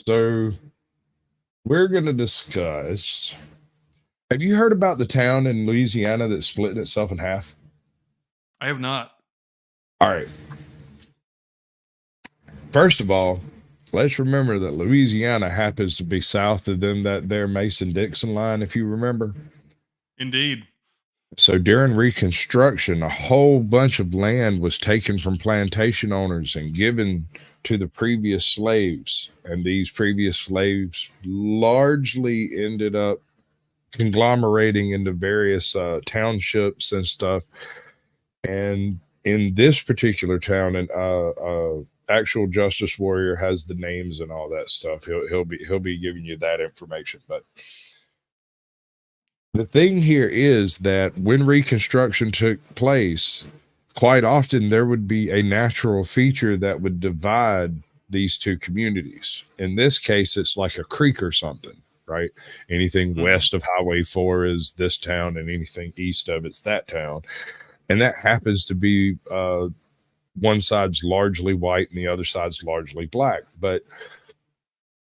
So we're going to discuss. Have you heard about the town in Louisiana that's splitting itself in half? I have not. All right. First of all, let's remember that Louisiana happens to be south of them, that their Mason-Dixon line, if you remember. Indeed. So during Reconstruction, a whole bunch of land was taken from plantation owners and given to the previous slaves. And these previous slaves largely ended up conglomerating into various townships and stuff. And in this particular town, an actual justice warrior has the names and all that stuff. He'll be giving you that information. But the thing here is that when Reconstruction took place, quite often there would be a natural feature that would divide these two communities. In this case, it's like a creek or something, right? Anything west of Highway 4 is this town, and anything east of it's that town. And that happens to be one side's largely white and the other side's largely black. But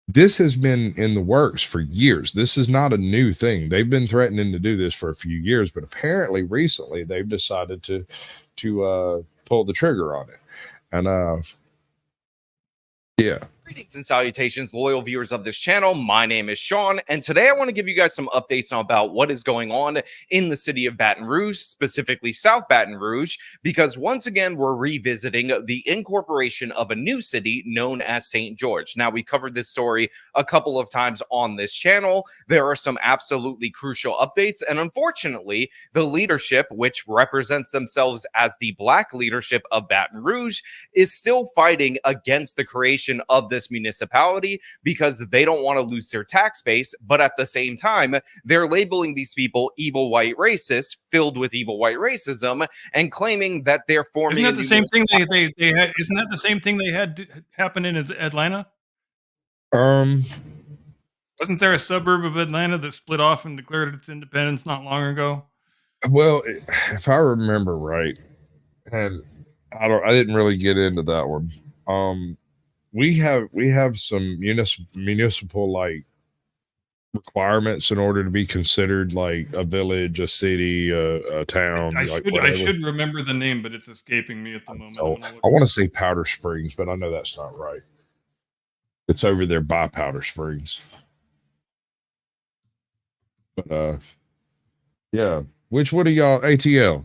this has been in the works for years. This is not a new thing. They've been threatening to do this for a few years, but apparently recently they've decided to pull the trigger on it. And yeah. Greetings and salutations, loyal viewers of this channel. My name is Sean, and today I want to give you guys some updates about what is going on in the city of Baton Rouge, specifically South Baton Rouge, because once again, we're revisiting the incorporation of a new city known as St. George. Now, we covered this story a couple of times on this channel. There are some absolutely crucial updates, and unfortunately, the leadership, which represents themselves as the Black leadership of Baton Rouge, is still fighting against the creation of this municipality because they don't want to lose their tax base, but at the same time, they're labeling these people evil white racists filled with evil white racism and claiming that they're forming. Isn't that the same thing they had? Isn't that the same thing they had happen in Atlanta? Wasn't there a suburb of Atlanta that split off and declared its independence not long ago? Well, if I remember right, and I didn't really get into that one. We have some municipal like requirements in order to be considered like a village, a city, a town. I should remember the name, but it's escaping me at the moment. So I want to say Powder Springs, but I know that's not right. It's over there by Powder Springs. But yeah. Which one of y'all, ATL?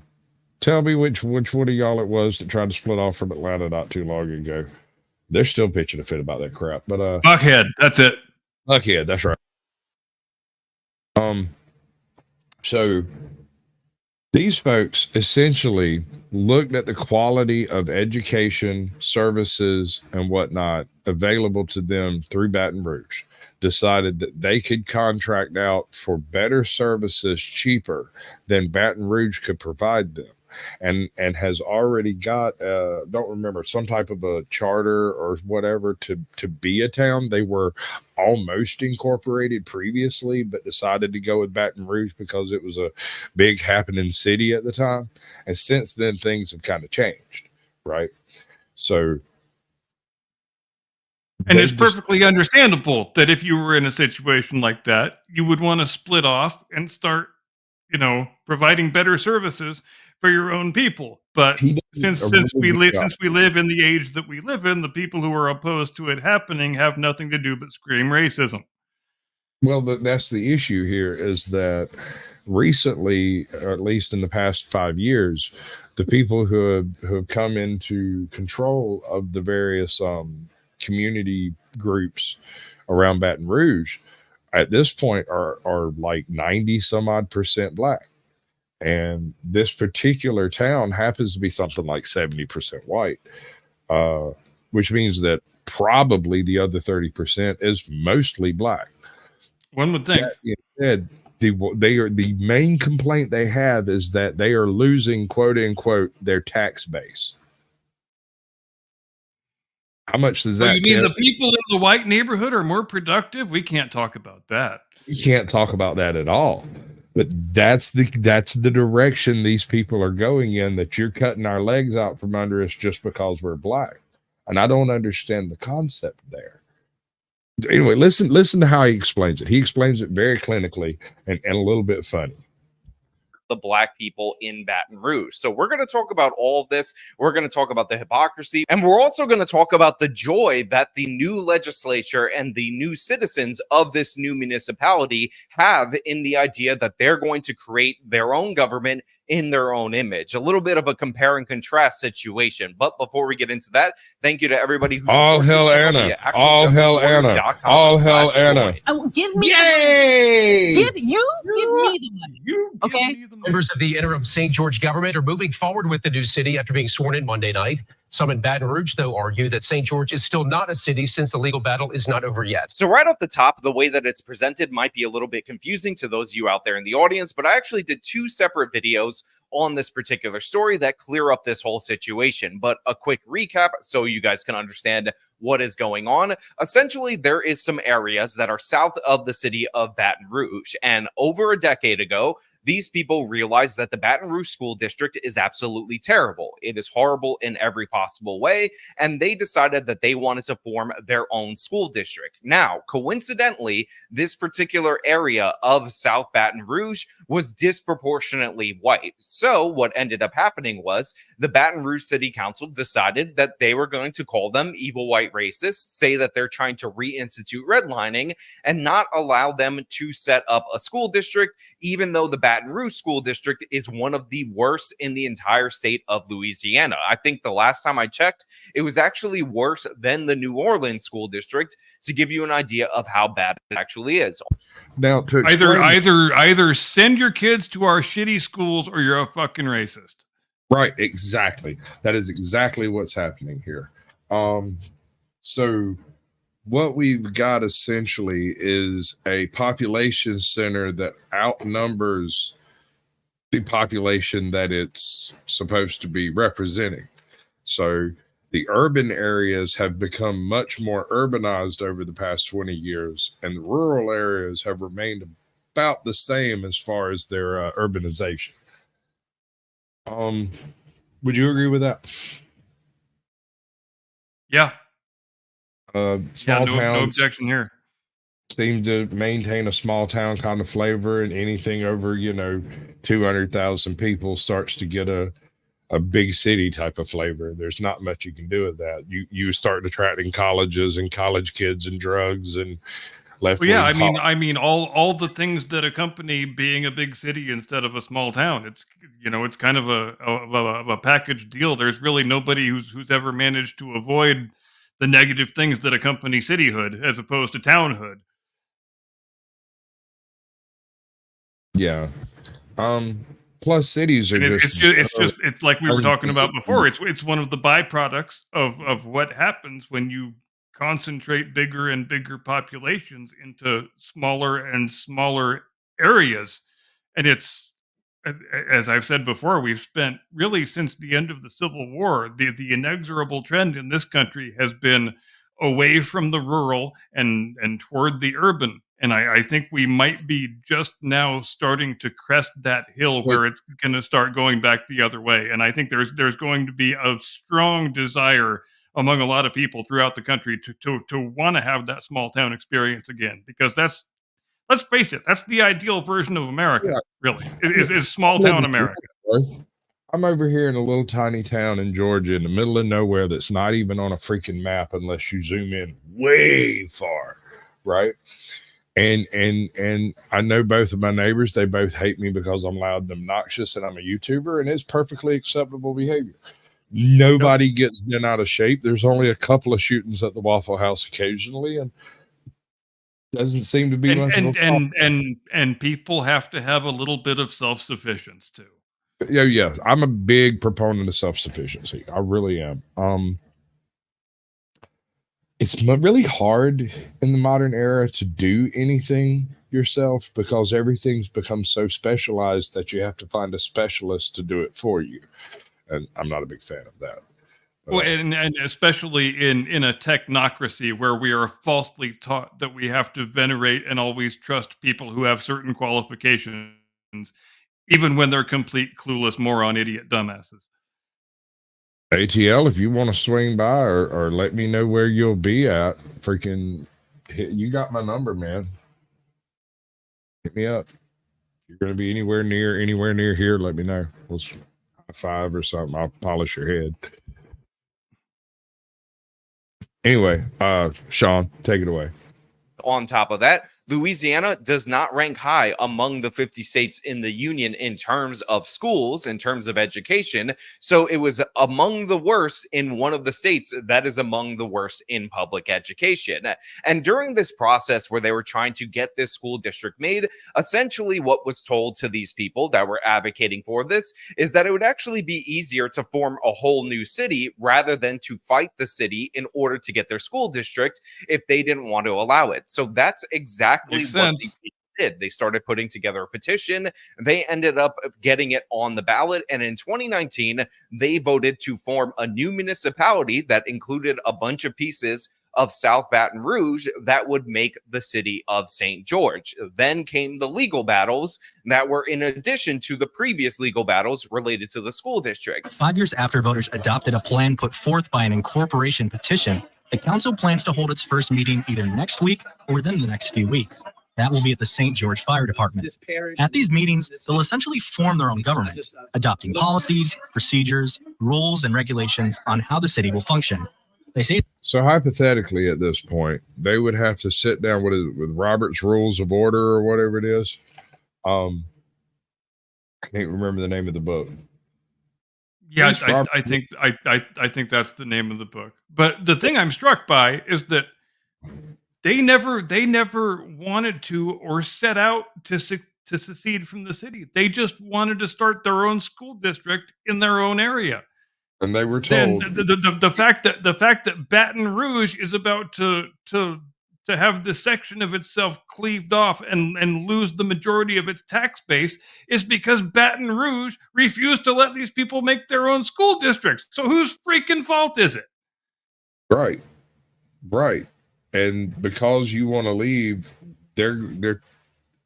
Tell me which one of y'all it was that tried to split off from Atlanta not too long ago. They're still pitching a fit about that crap. But Buckhead, that's it. Buckhead, that's right. So these folks essentially looked at the quality of education, services, and whatnot available to them through Baton Rouge, decided that they could contract out for better services cheaper than Baton Rouge could provide them. And has already got don't remember, some type of a charter or whatever to be a town. They were almost incorporated previously, but decided to go with Baton Rouge because it was a big happening city at the time. And since then, things have kind of changed, right? So, and it's perfectly understandable that if you were in a situation like that, you would want to split off and start, providing better services for your own people. But since we live in the age that we live in, the people who are opposed to it happening have nothing to do but scream racism. Well, that's the issue here, is that recently, or at least in the past 5 years, the people who have come into control of the various community groups around Baton Rouge at this point are like 90 some odd % Black. And this particular town happens to be something like 70% white, which means that probably the other 30% is mostly Black. One would think. That the main complaint they have is that they are losing, quote unquote, their tax base. How much does that? You mean the people in the white neighborhood are more productive? We can't talk about that. You can't talk about that at all. But that's the direction these people are going in, that you're cutting our legs out from under us just because we're Black. And I don't understand the concept there. Anyway, listen to how he explains it. He explains it very clinically and a little bit funny. the black people in Baton Rouge. So we're going to talk about all of this. We're going to talk about the hypocrisy, and we're also going to talk about the joy that the new legislature and the new citizens of this new municipality have in the idea that they're going to create their own government in their own image. A little bit of a compare and contrast situation. But before we get into that, thank you to everybody who All supports hell this channel Anna. via All hell Anna. actualjusticewarrior.com All hell / Anna. join. Oh, give me Yay! give me the money. You give Okay. me the money. Members of the interim St. George government are moving forward with the new city after being sworn in Monday night. Some in Baton Rouge, though, argue that St. George is still not a city since the legal battle is not over yet. So right off the top, the way that it's presented might be a little bit confusing to those of you out there in the audience, but I actually did 2 separate videos on this particular story that clear up this whole situation. But a quick recap so you guys can understand what is going on. Essentially, there is some areas that are south of the city of Baton Rouge, and over a decade ago, these people realized that the Baton Rouge school district is absolutely terrible. It is horrible in every possible way, and they decided that they wanted to form their own school district. Now, coincidentally, this particular area of South Baton Rouge was disproportionately white. So what ended up happening was the Baton Rouge City Council decided that they were going to call them evil white racists, say that they're trying to reinstitute redlining, and not allow them to set up a school district, even though the Baton Rouge school district is one of the worst in the entire state of Louisiana. I think the last time I checked, it was actually worse than the New Orleans school district, to give you an idea of how bad it actually is. Now, to explain, Either send your kids to our shitty schools or you're a fucking racist. right, exactly. That is exactly what's happening here. So what we've got essentially is a population center that outnumbers the population that it's supposed to be representing. So the urban areas have become much more urbanized over the past 20 years, and the rural areas have remained about the same as far as their urbanization. Would you agree with that? Yeah. Small No towns objection here. seem to maintain a small town kind of flavor, and anything over 200,000 people starts to get a big city type of flavor. There's not much you can do with that. You start attracting colleges and college kids and drugs and left. Well, yeah, I mean, all the things that accompany being a big city instead of a small town. It's it's kind of a package deal. There's really nobody who's ever managed to avoid the negative things that accompany cityhood as opposed to townhood. Yeah. Plus cities are And it's like we were talking about before. Mm-hmm. It's one of the byproducts of what happens when you concentrate bigger and bigger populations into smaller and smaller areas. And it's, as I've said before, we've spent really since the end of the Civil War, the inexorable trend in this country has been away from the rural and toward the urban. And I think we might be just now starting to crest that hill where it's going to start going back the other way. And I think there's going to be a strong desire among a lot of people throughout the country to want to have that small town experience again, because let's face it, that's the ideal version of America. Yeah. Really, is small town America. I'm over here in a little tiny town in Georgia in the middle of nowhere that's not even on a freaking map unless you zoom in way far, right? And I know both of my neighbors. They both hate me because I'm loud and obnoxious and I'm a YouTuber, and it's perfectly acceptable behavior. Nobody gets bent out of shape. There's only a couple of shootings at the Waffle House occasionally, and doesn't seem to be much of a problem. And people have to have a little bit of self-sufficiency too. Yeah, I'm a big proponent of self-sufficiency. I really am. It's really hard in the modern era to do anything yourself because everything's become so specialized that you have to find a specialist to do it for you. And I'm not a big fan of that. Well, and especially in a technocracy where we are falsely taught that we have to venerate and always trust people who have certain qualifications, even when they're complete clueless moron idiot dumbasses. ATL, if you want to swing by or let me know where you'll be at, freaking you got my number, man. Hit me up. you're going to be anywhere near here, let me know. We'll high five or something. I'll polish your head. Anyway, Sean, take it away. On top of that, Louisiana does not rank high among the 50 states in the union in terms of schools, in terms of education. So it was among the worst in one of the states that is among the worst in public education. And during this process where they were trying to get this school district made, essentially what was told to these people that were advocating for this is that it would actually be easier to form a whole new city rather than to fight the city in order to get their school district if they didn't want to allow it. So that's exactly Makes what sense. these people did. They started putting together a petition. They ended up getting it on the ballot. And in 2019, they voted to form a new municipality that included a bunch of pieces of South Baton Rouge that would make the city of St. George. Then came the legal battles that were in addition to the previous legal battles related to the school district. 5 years after voters adopted a plan put forth by an incorporation petition, the council plans to hold its first meeting either next week or within the next few weeks. That will be at the St. George Fire Department. At these meetings, they'll essentially form their own government, adopting policies, procedures, rules, and regulations on how the city will function. They say So hypothetically, at this point, they would have to sit down with Robert's Rules of Order or whatever it is. I can't remember the name of the book. Yeah, Thanks, Rob. I think that's the name of the book. But the thing I'm struck by is that they never wanted to or set out to secede from the city. They just wanted to start their own school district in their own area. And they were And told the fact that Baton Rouge is about to have this section of itself cleaved off and lose the majority of its tax base is because Baton Rouge refused to let these people make their own school districts. So whose freaking fault is it? right. And because you want to leave, they're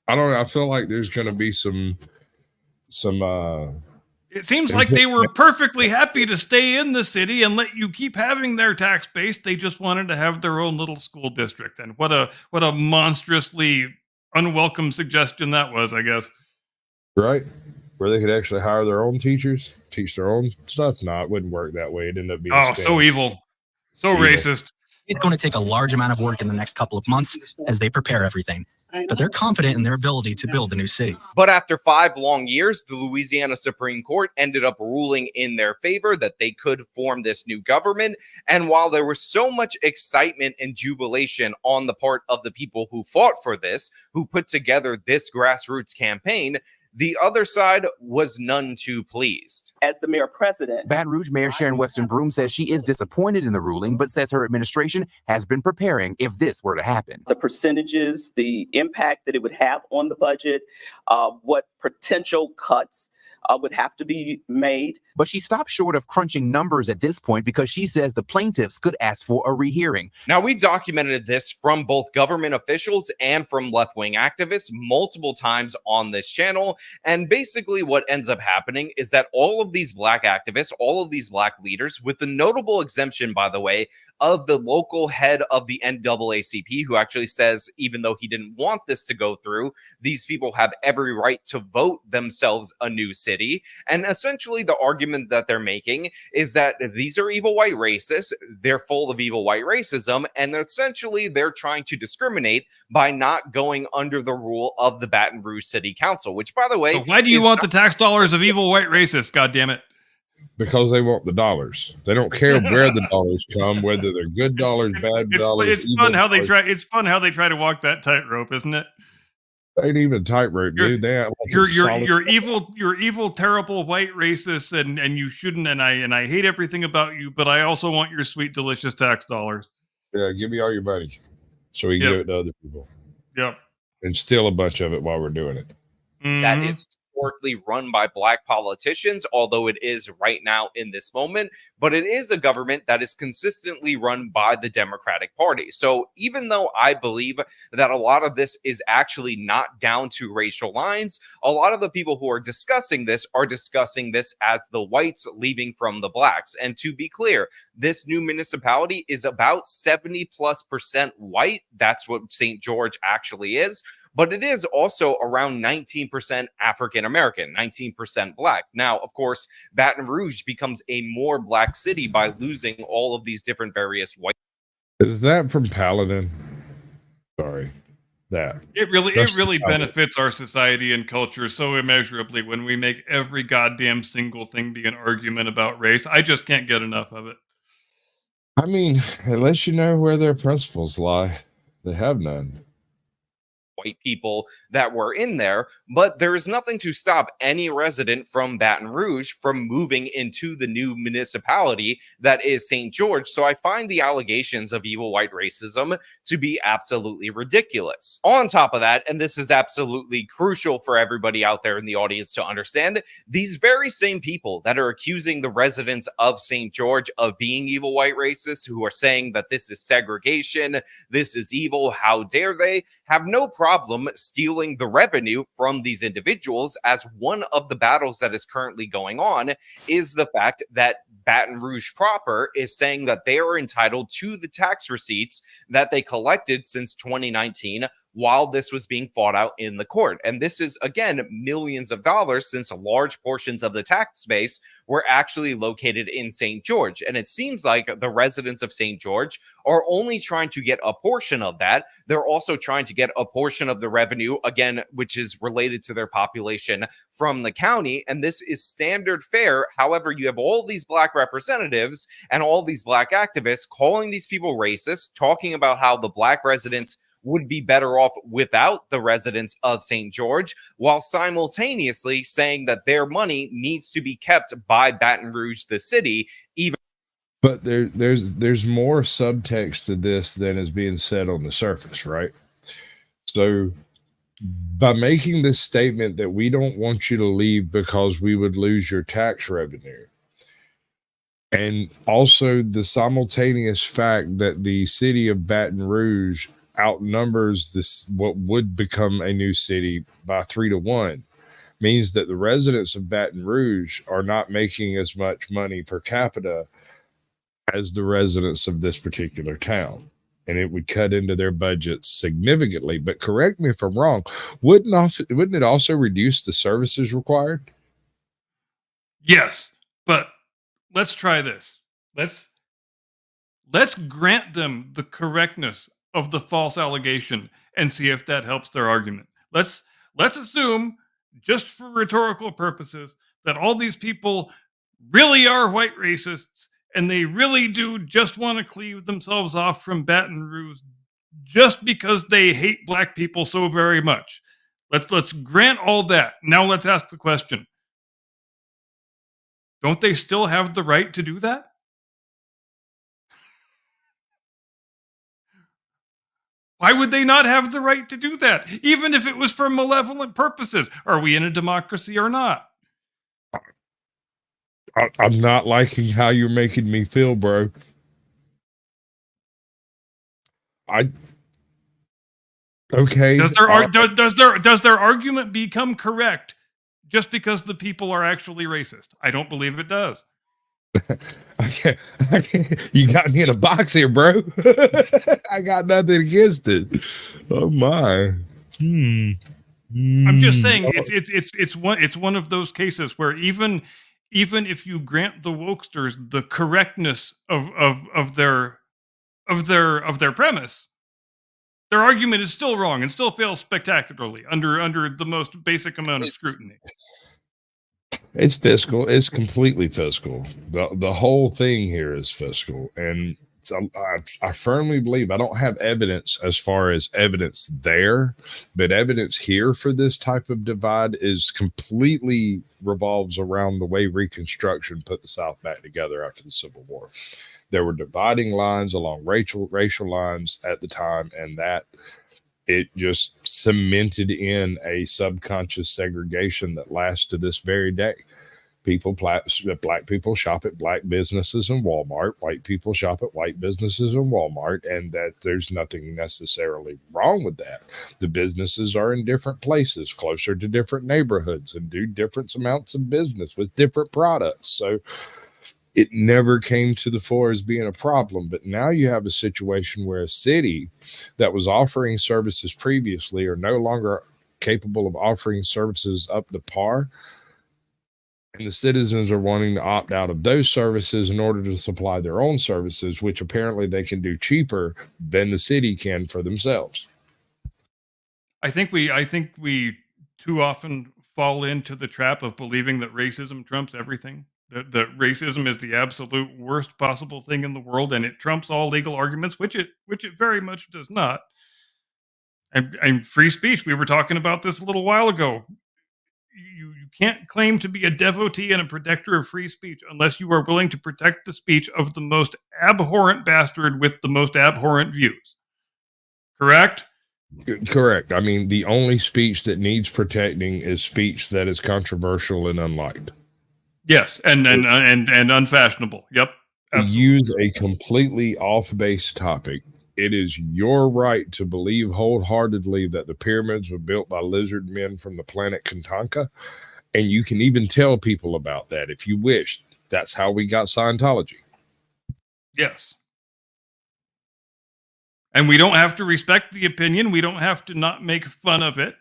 I don't know, I feel like there's going to be some It seems like they were perfectly happy to stay in the city and let you keep having their tax base. They just wanted to have their own little school district. And what a monstrously unwelcome suggestion that was, I guess. right, where they could actually hire their own teachers, teach their own stuff. No, it wouldn't work that way. It ended up being Oh, so evil. So Evil. racist. it's going to take a large amount of work in the next couple of months as they prepare everything. But they're confident in their ability to build a new city. But after 5 long years, the Louisiana Supreme Court ended up ruling in their favor that they could form this new government. And while there was so much excitement and jubilation on the part of the people who fought for this, who put together this grassroots campaign, the other side was none too pleased. As the mayor president, Baton Rouge Mayor Sharon Weston Broome says she is disappointed in the ruling, but says her administration has been preparing if this were to happen. the percentages, the impact that it would have on the budget, what potential cuts would have to be made. But she stopped short of crunching numbers at this point because she says the plaintiffs could ask for a rehearing. Now, we've documented this from both government officials and from left-wing activists multiple times on this channel. And basically what ends up happening is that all of these black activists, all of these black leaders, with the notable exemption, by the way, of the local head of the NAACP, who actually says, even though he didn't want this to go through, these people have every right to vote themselves a new city. And essentially the argument that they're making is that these are evil white racists, they're full of evil white racism, and essentially they're trying to discriminate by not going under the rule of the Baton Rouge City Council, which, by the way, So why do you is want the tax dollars of evil white racists? God damn it. because they want the dollars. They don't care where the dollars come, whether they're good dollars, bad dollars. It's evil fun how they dollars. try. It's fun how they try to walk that tightrope, isn't it? They ain't even tightrope, You're- dude. They act like it's solid. You're evil, terrible white racists, and you shouldn't. And I hate everything about you, but I also want your sweet, delicious tax dollars. Yeah, give me all your money so we can Yep. give it to other people Yep. and steal a bunch of it while we're doing it. that Mhm. is historically run by black politicians, although it is right now in this moment, but it is a government that is consistently run by the Democratic Party. So even though I believe that a lot of this is actually not down to racial lines, a lot of the people who are discussing this as the whites leaving from the blacks. And to be clear, this new municipality is about 70+% white. That's what St. George actually is. but it is also around 19% African American, 19% Black. Now, of course, Baton Rouge becomes a more Black city by losing all of these different various white. Is that from Paladin? Sorry, that It really That's benefits our society and culture so immeasurably when we make every goddamn single thing be an argument about race. I just can't get enough of it. I mean, it lets you know where their principles lie. They have none. White people that were in there, but there is nothing to stop any resident from Baton Rouge from moving into the new municipality that is St. George. So I find the allegations of evil white racism to be absolutely ridiculous. On top of that, and this is absolutely crucial for everybody out there in the audience to understand, these very same people that are accusing the residents of St. George of being evil white racists, who are saying that this is segregation, this is evil, how dare they, have no problem stealing the revenue from these individuals, as one of the battles that is currently going on is the fact that Baton Rouge proper is saying that they are entitled to the tax receipts that they collected since 2019 while this was being fought out in the court. And this is, again, millions of dollars, since large portions of the tax base were actually located in St. George. And it seems like the residents of St. George are only trying to get a portion of that. They're also trying to get a portion of the revenue, again, which is related to their population, from the county. And this is standard fare. However, you have all these Black representatives and all these Black activists calling these people racist, talking about how the Black residents would be better off without the residents of St. George, while simultaneously saying that their money needs to be kept by Baton Rouge, the city. But there's more subtext to this than is being said on the surface, right? So by making this statement that we don't want you to leave because we would lose your tax revenue, and also the simultaneous fact that the city of Baton Rouge outnumbers this what would become a new city by 3-1, means that the residents of Baton Rouge are not making as much money per capita as the residents of this particular town, and it would cut into their budgets significantly. But correct me if I'm wrong, wouldn't it also reduce the services required? Yes, but let's try this. Let's grant them the correctness of the false allegation and see if that helps their argument. Let's assume, just for rhetorical purposes, that all these people really are white racists and they really do just want to cleave themselves off from Baton Rouge just because they hate Black people so very much. Let's grant all that. Now let's ask the question. Don't they still have the right to do that? Why would they not have the right to do that, even if it was for malevolent purposes? Are we in a democracy or not? I'm not liking how you're making me feel, bro. Okay. Does their argument become correct just because the people are actually racist? I don't believe it does. I can't. You got me in a box here, bro. I got nothing against it. Oh my. I'm just saying it's one of those cases where even if you grant the wokesters the correctness of their premise, their argument is still wrong and still fails spectacularly under the most basic amount of scrutiny. It's fiscal. It's completely fiscal. The whole thing here is fiscal. And I firmly believe, I don't have evidence as far as evidence there, but evidence here for this type of divide is completely revolves around the way Reconstruction put the South back together after the Civil War. There were dividing lines along racial lines at the time, and that it just cemented in a subconscious segregation that lasts to this very day. Black people shop at Black businesses in Walmart. White people shop at white businesses in Walmart, and that there's nothing necessarily wrong with that. The businesses are in different places, closer to different neighborhoods, and do different amounts of business with different products. So it never came to the fore as being a problem. But now you have a situation where a city that was offering services previously are no longer capable of offering services up to par. And the citizens are wanting to opt out of those services in order to supply their own services, which apparently they can do cheaper than the city can for themselves. I think we too often fall into the trap of believing that racism trumps everything. That racism is the absolute worst possible thing in the world, and it trumps all legal arguments, which it very much does not. And free speech, we were talking about this a little while ago. You can't claim to be a devotee and a protector of free speech unless you are willing to protect the speech of the most abhorrent bastard with the most abhorrent views. Correct? Correct. I mean, the only speech that needs protecting is speech that is controversial and unliked. Yes, and unfashionable. Yep. Absolutely. Use a completely off-base topic. It is your right to believe wholeheartedly that the pyramids were built by lizard men from the planet Kantanka, and you can even tell people about that if you wish. That's how we got Scientology. Yes. And we don't have to respect the opinion. We don't have to not make fun of it,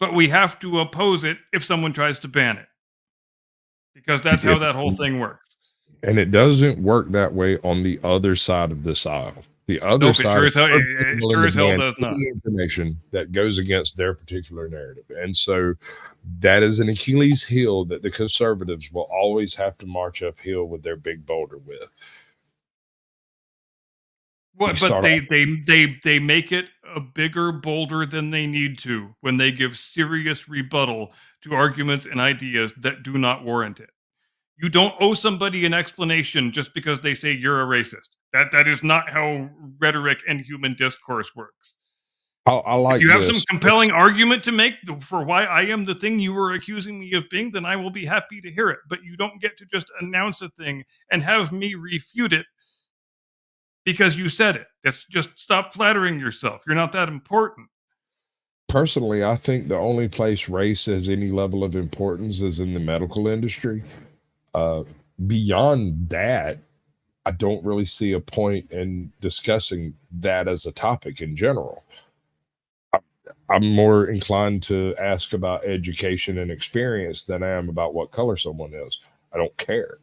but we have to oppose it if someone tries to ban it. Because that's how that whole thing works. And it doesn't work that way on the other side of this aisle. The other side it sure as hell does not. Information that goes against their particular narrative. And so that is an Achilles heel that the conservatives will always have to march uphill with their big boulder with. What, but they make it a bigger boulder than they need to when they give serious rebuttal to arguments and ideas that do not warrant it. You don't owe somebody an explanation just because they say you're a racist. That is not how rhetoric and human discourse works. I like if you have this. some compelling argument to make for why I am the thing you were accusing me of being, then I will be happy to hear it. But you don't get to just announce a thing and have me refute it because you said it. That's just stop flattering yourself. You're not that important. Personally, I think the only place race has any level of importance is in the medical industry. Beyond that, I don't really see a point in discussing that as a topic in general. I'm more inclined to ask about education and experience than I am about what color someone is. I don't care.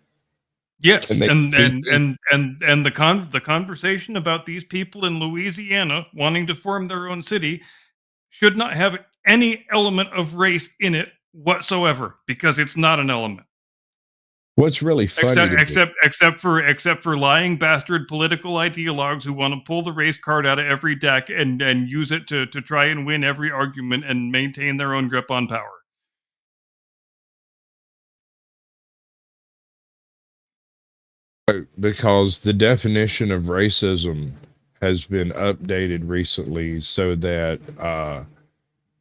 Yes, and the conversation about these people in Louisiana wanting to form their own city should not have any element of race in it whatsoever, because it's not an element. What's really funny, except for lying bastard political ideologues who want to pull the race card out of every deck and use it to try and win every argument and maintain their own grip on power. Because the definition of racism has been updated recently so that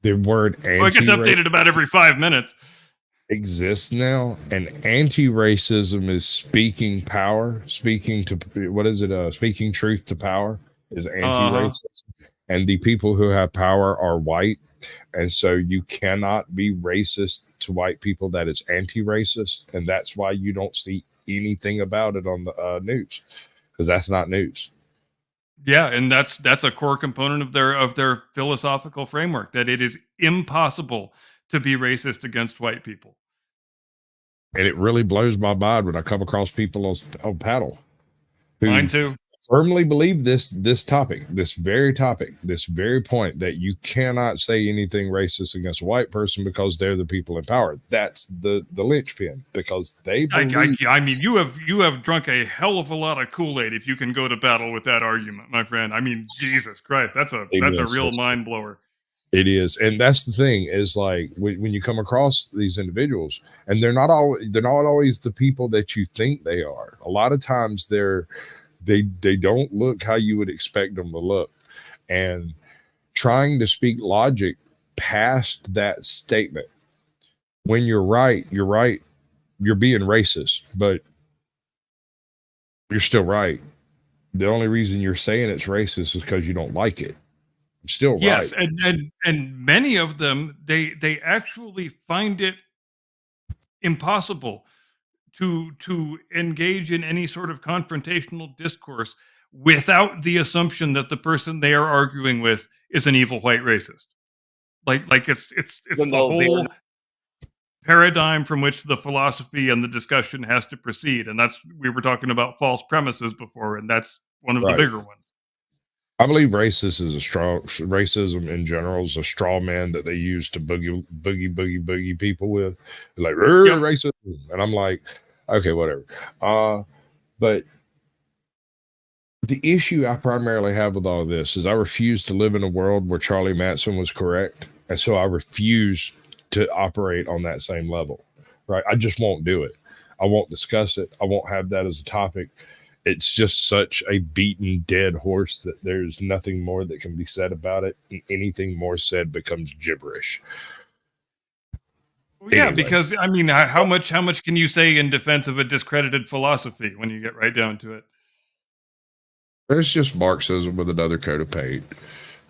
the word it gets updated about every 5 minutes. Exists now, and anti-racism is speaking power, speaking truth to power is anti-racist. And the people who have power are white, and so you cannot be racist to white people. That is anti-racist, and that's why you don't see anything about it on the news, because that's not news. Yeah, and that's a core component of their philosophical framework, that it is impossible to be racist against white people. And it really blows my mind when I come across people on paddle who mine too firmly believe this very point, that you cannot say anything racist against a white person because they're the people in power. That's the linchpin, because they believe. I mean, you have drunk a hell of a lot of Kool-Aid if you can go to battle with that argument, my friend. I mean, Jesus Christ, that's a real mind blower. It is. And that's the thing, is like when you come across these individuals, and they're not always the people that you think they are. A lot of times they don't look how you would expect them to look. And trying to speak logic past that statement. When you're right, you're being racist, but you're still right. The only reason you're saying it's racist is because you don't like it. Still right. Yes, and many of them they actually find it impossible to engage in any sort of confrontational discourse without the assumption that the person they are arguing with is an evil white racist. Like it's Even the though they are whole not- paradigm from which the philosophy and the discussion has to proceed. And that's, we were talking about false premises before, and that's one of the Right. bigger ones. I believe racism in general is a straw man that they use to boogie people with. They're like, Yep. racism. And I'm like, okay, whatever. But the issue I primarily have with all of this is I refuse to live in a world where Charlie Manson was correct. And so I refuse to operate on that same level, right? I just won't do it. I won't discuss it. I won't have that as a topic. It's just such a beaten dead horse that there's nothing more that can be said about it. And anything more said becomes gibberish. Well, yeah, Anyway. because I mean, how much can you say in defense of a discredited philosophy when you get right down to it? It's just Marxism with another coat of paint.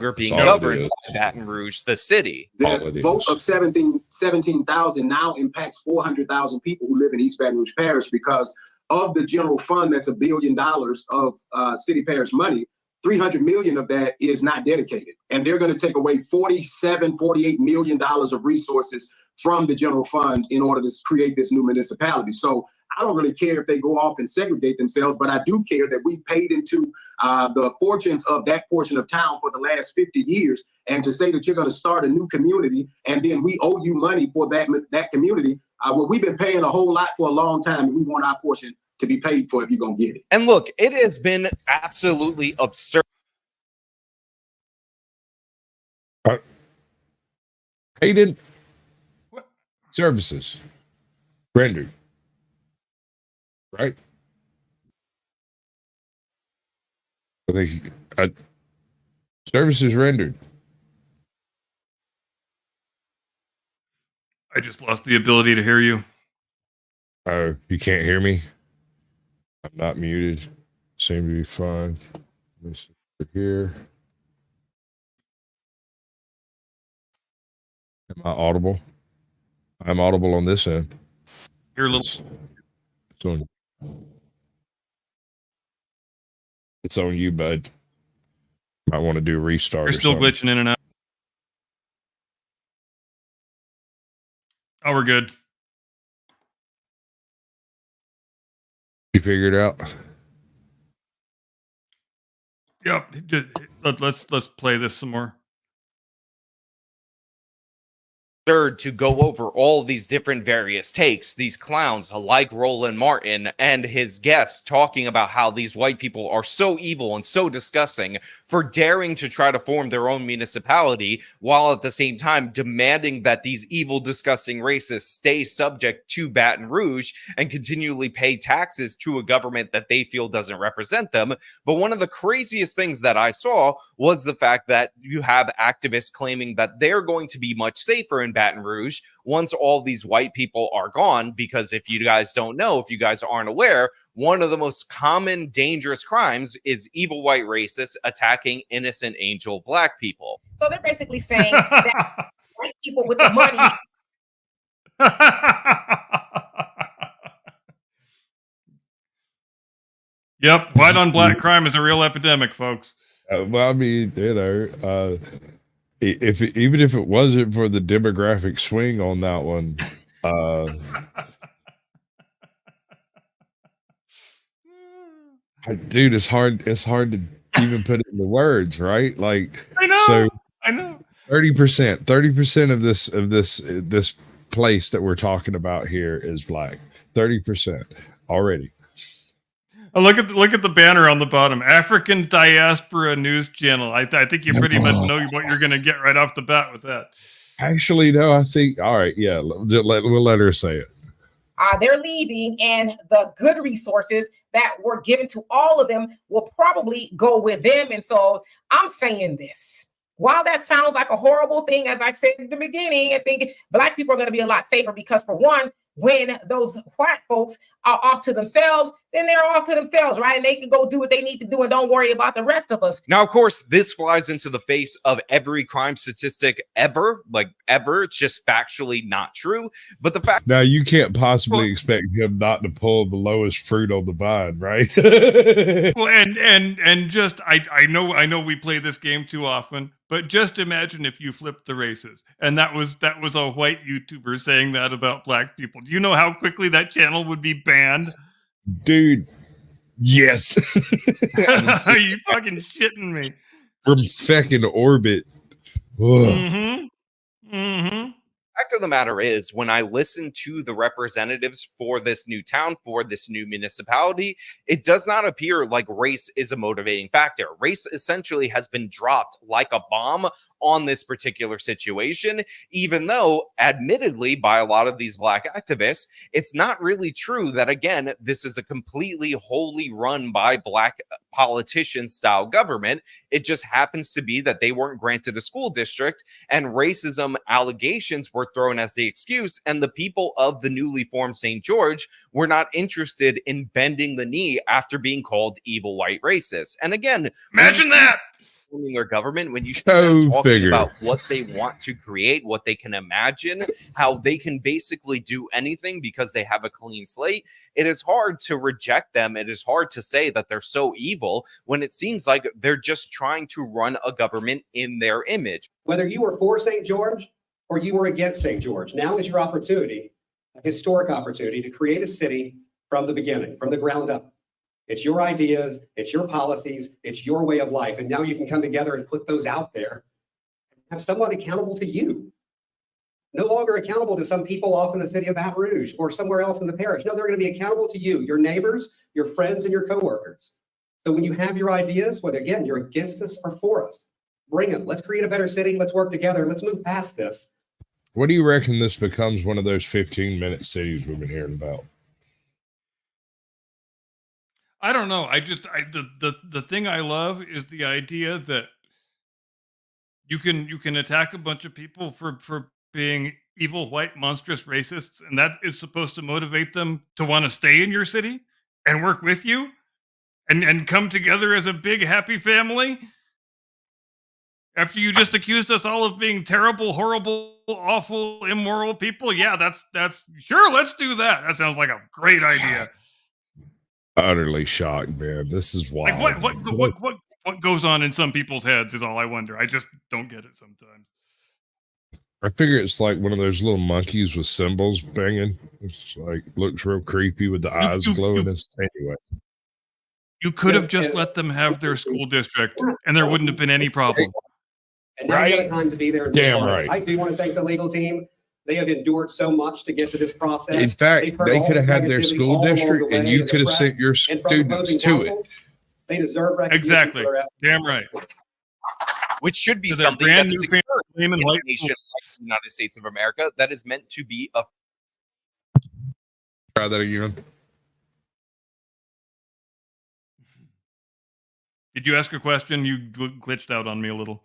We're being That's all it governed is. by Baton Rouge, the city. All The it vote is. of 17,000 now impacts 400,000 people who live in East Baton Rouge Parish, because of the general fund that's $1 billion of city parish money. 300 million of that is not dedicated, and they're going to take away $48 million of resources from the general fund in order to create this new municipality. So I don't really care if they go off and segregate themselves, but I do care that we paid into the fortunes of that portion of town for the last 50 years. And to say that you're going to start a new community and then we owe you money for that community, well, we've been paying a whole lot for a long time, and we want our portion to be paid for if you're going to get it. And look, it has been absolutely absurd. Paid services rendered, right? Services rendered. I just lost the ability to hear you. Oh, you can't hear me? I'm not muted. Seem to be fine. Let me see over here. Am I audible? I'm audible on this end. You're a little. It's on you, bud. Might want to do a restart. You're or still something. glitching in and out. Oh, we're good. You figured it out? Yep. Let's play this some more. Third, to go over all these different various takes, these clowns like Roland Martin and his guests talking about how these white people are so evil and so disgusting for daring to try to form their own municipality, while at the same time demanding that these evil, disgusting racists stay subject to Baton Rouge and continually pay taxes to a government that they feel doesn't represent them. But one of the craziest things that I saw was the fact that you have activists claiming that they're going to be much safer in Baton Rouge once all these white people are gone, because if you guys don't know, if you guys aren't aware, one of the most common dangerous crimes is evil white racists attacking innocent angel black people. So they're basically saying that white people with the money. Yep, white on black crime is a real epidemic, folks. Well, I mean, even if it wasn't for the demographic swing on that one, dude, it's hard to even put it into words, right? Like, I know. so I know. 30% of this place that we're talking about here is black. 30% already. Oh, look at the banner on the bottom. African Diaspora News Channel. I think you pretty much know what you're going to get right off the bat with that. Actually, no, I think, all right, yeah, we'll let her say it. They're leaving, and the good resources that were given to all of them will probably go with them. And so I'm saying this. While that sounds like a horrible thing, as I said in the beginning, I think black people are going to be a lot safer because, for one, when those white folks are off to themselves, then they're off to themselves, right? And they can go do what they need to do and don't worry about the rest of us. Now, of course, this flies into the face of every crime statistic ever, like ever. It's just factually not true. But the fact Now you can't possibly expect him not to pull the lowest fruit on the vine, right? Well, and just I know we play this game too often, but just imagine if you flipped the races and that was a white YouTuber saying that about black people. Do you know how quickly that channel would be banned? Dude, yes. Are you fucking shitting me? From fucking orbit. Ugh. fact of the matter is, when I listen to the representatives for this new town, for this new municipality, it does not appear like race is a motivating factor. Race essentially has been dropped like a bomb on this particular situation, even though, admittedly, by a lot of these black activists, it's not really true that, again, this is a completely wholly run by black politician style government. It just happens to be that they weren't granted a school district and racism allegations were thrown as the excuse, and the people of the newly formed St. George were not interested in bending the knee after being called evil white racist. And again, imagine that their government, when you start talking about what they want to create, what they can imagine, how they can basically do anything because they have a clean slate, it is hard to reject them. It is hard to say that they're so evil when it seems like they're just trying to run a government in their image. Whether you were for St. George or you were against St. George, now is your opportunity, a historic opportunity, to create a city from the beginning, from the ground up. It's your ideas, it's your policies, it's your way of life. And now you can come together and put those out there and have someone accountable to you. No longer accountable to some people off in the city of Baton Rouge or somewhere else in the parish. No, they're going to be accountable to you, your neighbors, your friends, and your coworkers. So when you have your ideas, whether again, you're against us or for us, bring them. Let's create a better city. Let's work together. Let's move past this. What do you reckon this becomes one of those 15-minute cities we've been hearing about? I don't know. The thing I love is the idea that you can attack a bunch of people for being evil, white, monstrous racists, and that is supposed to motivate them to want to stay in your city and work with you and come together as a big happy family. After you just accused us all of being terrible, horrible, awful, immoral people, yeah, that's sure. Let's do that. That sounds like a great idea. Utterly shocked, man. This is wild. Like what goes on in some people's heads is all I wonder. I just don't get it sometimes. I figure it's like one of those little monkeys with cymbals banging. It's like looks real creepy with the eyes glowing. Anyway, you could have just let them have their school district, and there wouldn't have been any problem. And now you got time to be there. Damn right. I do want to thank the legal team. They have endured so much to get to this process. In fact, they could have had their school district and you could have sent your students to it. They deserve recognition. Exactly. Damn right. Which should be So something brand that is new occurred in a light nation like the United States of America that is meant to be a. Try that again. Did you ask a question? You glitched out on me a little.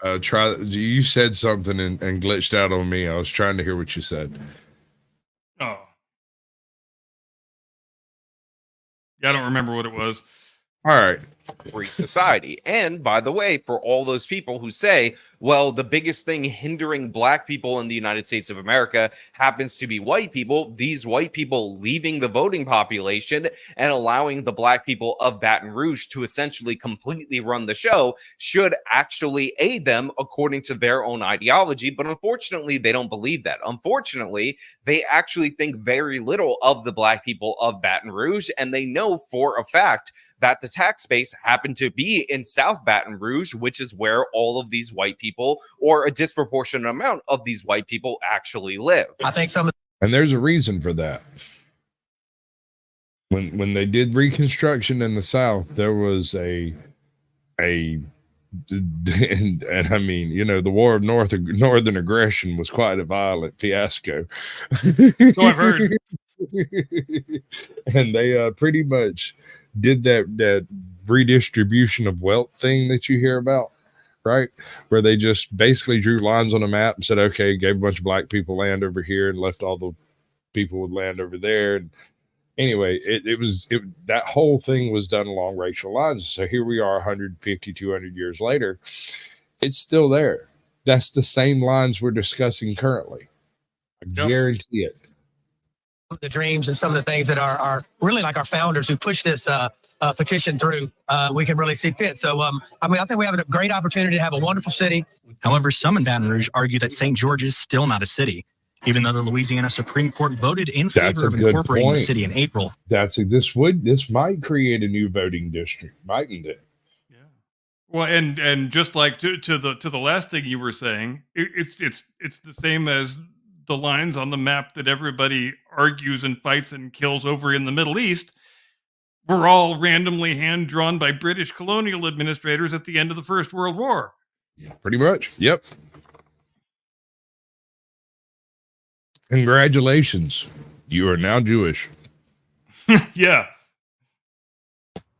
You said something and glitched out on me. I was trying to hear what you said. Oh. Yeah, I don't remember what it was. All right. Free society. And by the way, for all those people who say, well, the biggest thing hindering black people in the United States of America happens to be white people, these white people leaving the voting population and allowing the black people of Baton Rouge to essentially completely run the show should actually aid them according to their own ideology. But unfortunately, they don't believe that. Unfortunately, they actually think very little of the black people of Baton Rouge, and they know for a fact that the tax base happened to be in South Baton Rouge, which is where all of these white people, or a disproportionate amount of these white people, actually live. I think and there's a reason for that. When they did Reconstruction in the South, there was and I mean, you know, the War of Northern Aggression was quite a violent fiasco. So I've heard. And they pretty much did that redistribution of wealth thing that you hear about, right? Where they just basically drew lines on a map and said, okay, gave a bunch of black people land over here and left all the people with land over there. And Anyway, that whole thing was done along racial lines. So here we are 150, 200 years later. It's still there. That's the same lines we're discussing currently. I guarantee it. The dreams and some of the things that are really like our founders who pushed this petition through, we can really see fit. So, I mean, I think we have a great opportunity to have a wonderful city. However, some in Baton Rouge argue that St. George is still not a city, even though the Louisiana Supreme Court voted in favor of incorporating the city in April. This might create a new voting district, mightn't it? Yeah. Well, and just like to the last thing you were saying, it's the same as the lines on the map that everybody argues and fights and kills over in the Middle East. Were all randomly hand drawn by British colonial administrators at the end of the First World War. Pretty much. Yep. Congratulations. You are now Jewish. Yeah.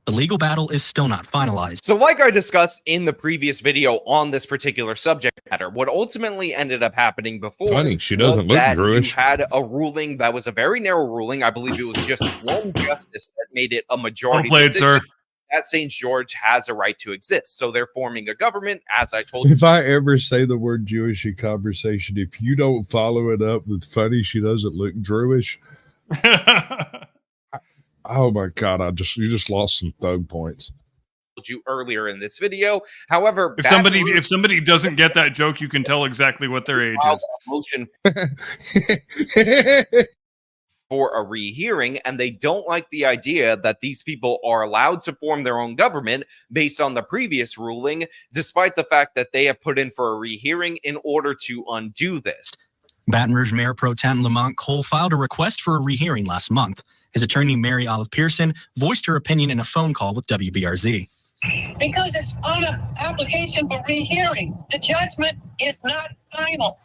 The legal battle is still not finalized. So like I discussed in the previous video on this particular subject matter, what ultimately ended up happening before Funny, she doesn't look that Jewish. you had a ruling that was a very narrow ruling. I believe it was just one justice that made it a majority Well played, decision sir. that St. George has a right to exist. So they're forming a government, as I told you. If I ever say the word Jewish in conversation, if you don't follow it up with funny, she doesn't look Jewish. Oh my God! You just lost some thug points. You earlier in this video. However, if somebody doesn't get that joke, you can tell exactly what their age is. Motion for a rehearing, and they don't like the idea that these people are allowed to form their own government based on the previous ruling, despite the fact that they have put in for a rehearing in order to undo this. Baton Rouge Mayor Pro Tem Lamont Cole filed a request for a rehearing last month. His attorney, Mary Olive Pearson, voiced her opinion in a phone call with WBRZ. Because it's on an application for rehearing. The judgment is not final.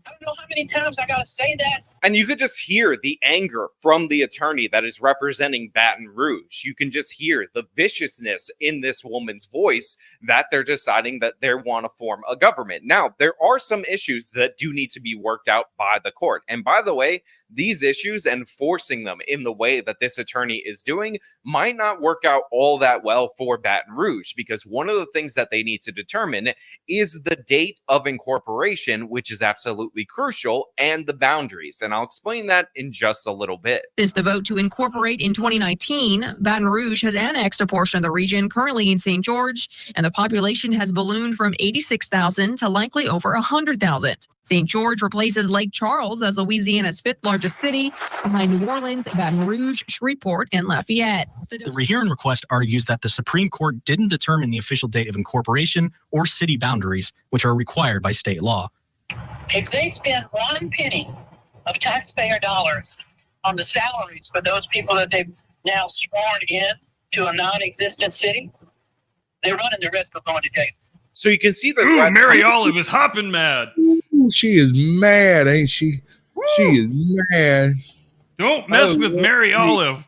I don't know how many times I got to say that. And you could just hear the anger from the attorney that is representing Baton Rouge. You can just hear the viciousness in this woman's voice that they're deciding that they want to form a government. Now, there are some issues that do need to be worked out by the court. And by the way, these issues and forcing them in the way that this attorney is doing might not work out all that well for Baton Rouge, because one of the things that they need to determine is the date of incorporation, which is absolutely crucial, and the boundaries. And I'll explain that in just a little bit. Since the vote to incorporate in 2019, Baton Rouge has annexed a portion of the region currently in St. George, and the population has ballooned from 86,000 to likely over 100,000. St. George replaces Lake Charles as Louisiana's fifth largest city, behind New Orleans, Baton Rouge, Shreveport, and Lafayette. The rehearing request argues that the Supreme Court didn't determine the official date of incorporation or city boundaries, which are required by state law. If they spend one penny of taxpayer dollars on the salaries for those people that they've now sworn in to a non-existent city, they're running the risk of going to jail. So you can see that Mary Olive is hopping mad. Ooh, she is mad, ain't she? Woo. She is mad. Don't mess with Mary Olive.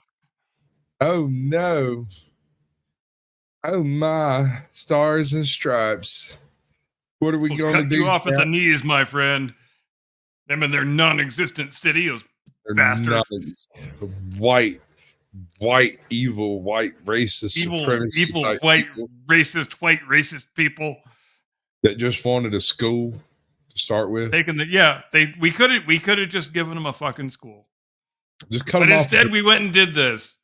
Oh no. Oh my, stars and stripes. What are we going to cut do? You off at the knees, my friend. Them and their non-existent city, those bastards. White, evil, white, racist, evil, white, people racist people that just wanted a school to start with. We could have just given them a fucking school. Just cut but them instead, off. we went and did this.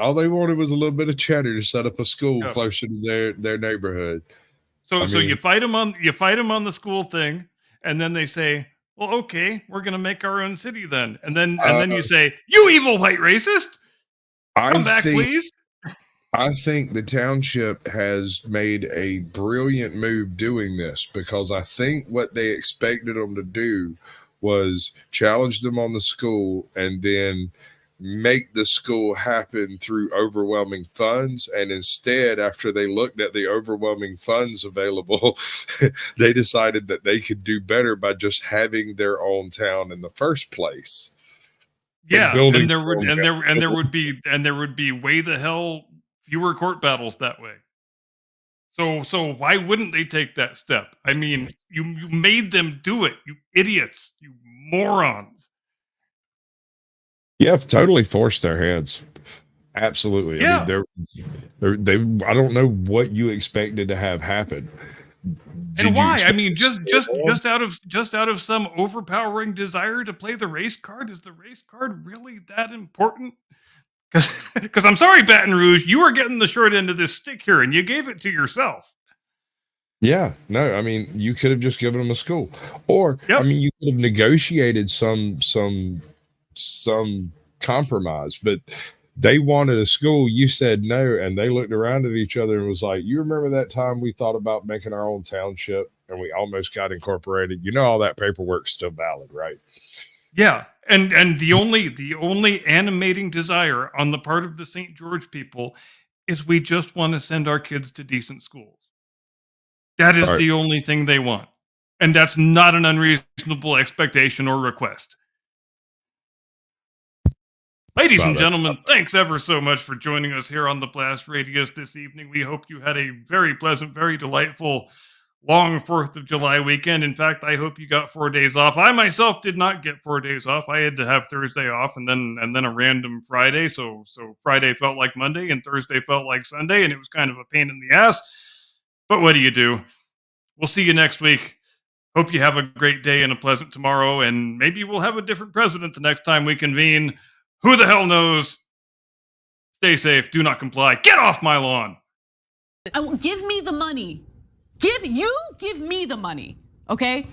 All they wanted was a little bit of cheddar to set up a school closer to their neighborhood. So you fight them on the school thing, and then they say, "Well, okay, we're going to make our own city then." And then you say, "You evil white racist, come back, please." I think the township has made a brilliant move doing this, because I think what they expected them to do was challenge them on the school and then make the school happen through overwhelming funds. And instead, after they looked at the overwhelming funds available, they decided that they could do better by just having their own town in the first place. Yeah, and there would be way the hell fewer court battles that way. So why wouldn't they take that step? I mean, you made them do it, you idiots, you morons. Yeah, totally forced their hands. Absolutely. Yeah. I mean, they. I don't know what you expected to have happen. Did And you why? I expect mean, to stay on? just out of some overpowering desire to play the race card. Is the race card really that important? Because I'm sorry, Baton Rouge, you are getting the short end of this stick here, and you gave it to yourself. Yeah, no, I mean, you could have just given them a school, or Yep. I mean, you could have negotiated some compromise, but they wanted a school. You said no, and they looked around at each other and was like, "You remember that time we thought about making our own township and we almost got incorporated? You know, all that paperwork's still valid, right?" Yeah, and the only animating desire on the part of the St. George people is we just want to send our kids to decent schools. That is Right. the only thing they want, and that's not an unreasonable expectation or request. Ladies and about it. gentlemen, thanks ever so much for joining us here on the Blast Radius this evening. We hope you had a very pleasant, very delightful, long 4th of July weekend. In fact, I hope you got 4 days off. I myself did not get 4 days off. I had to have Thursday off and then a random Friday. So Friday felt like Monday and Thursday felt like Sunday, and it was kind of a pain in the ass. But what do you do? We'll see you next week. Hope you have a great day and a pleasant tomorrow, and maybe we'll have a different president the next time we convene. Who the hell knows? Stay safe. Do not comply. Get off my lawn. Give me the money. Give me the money, okay?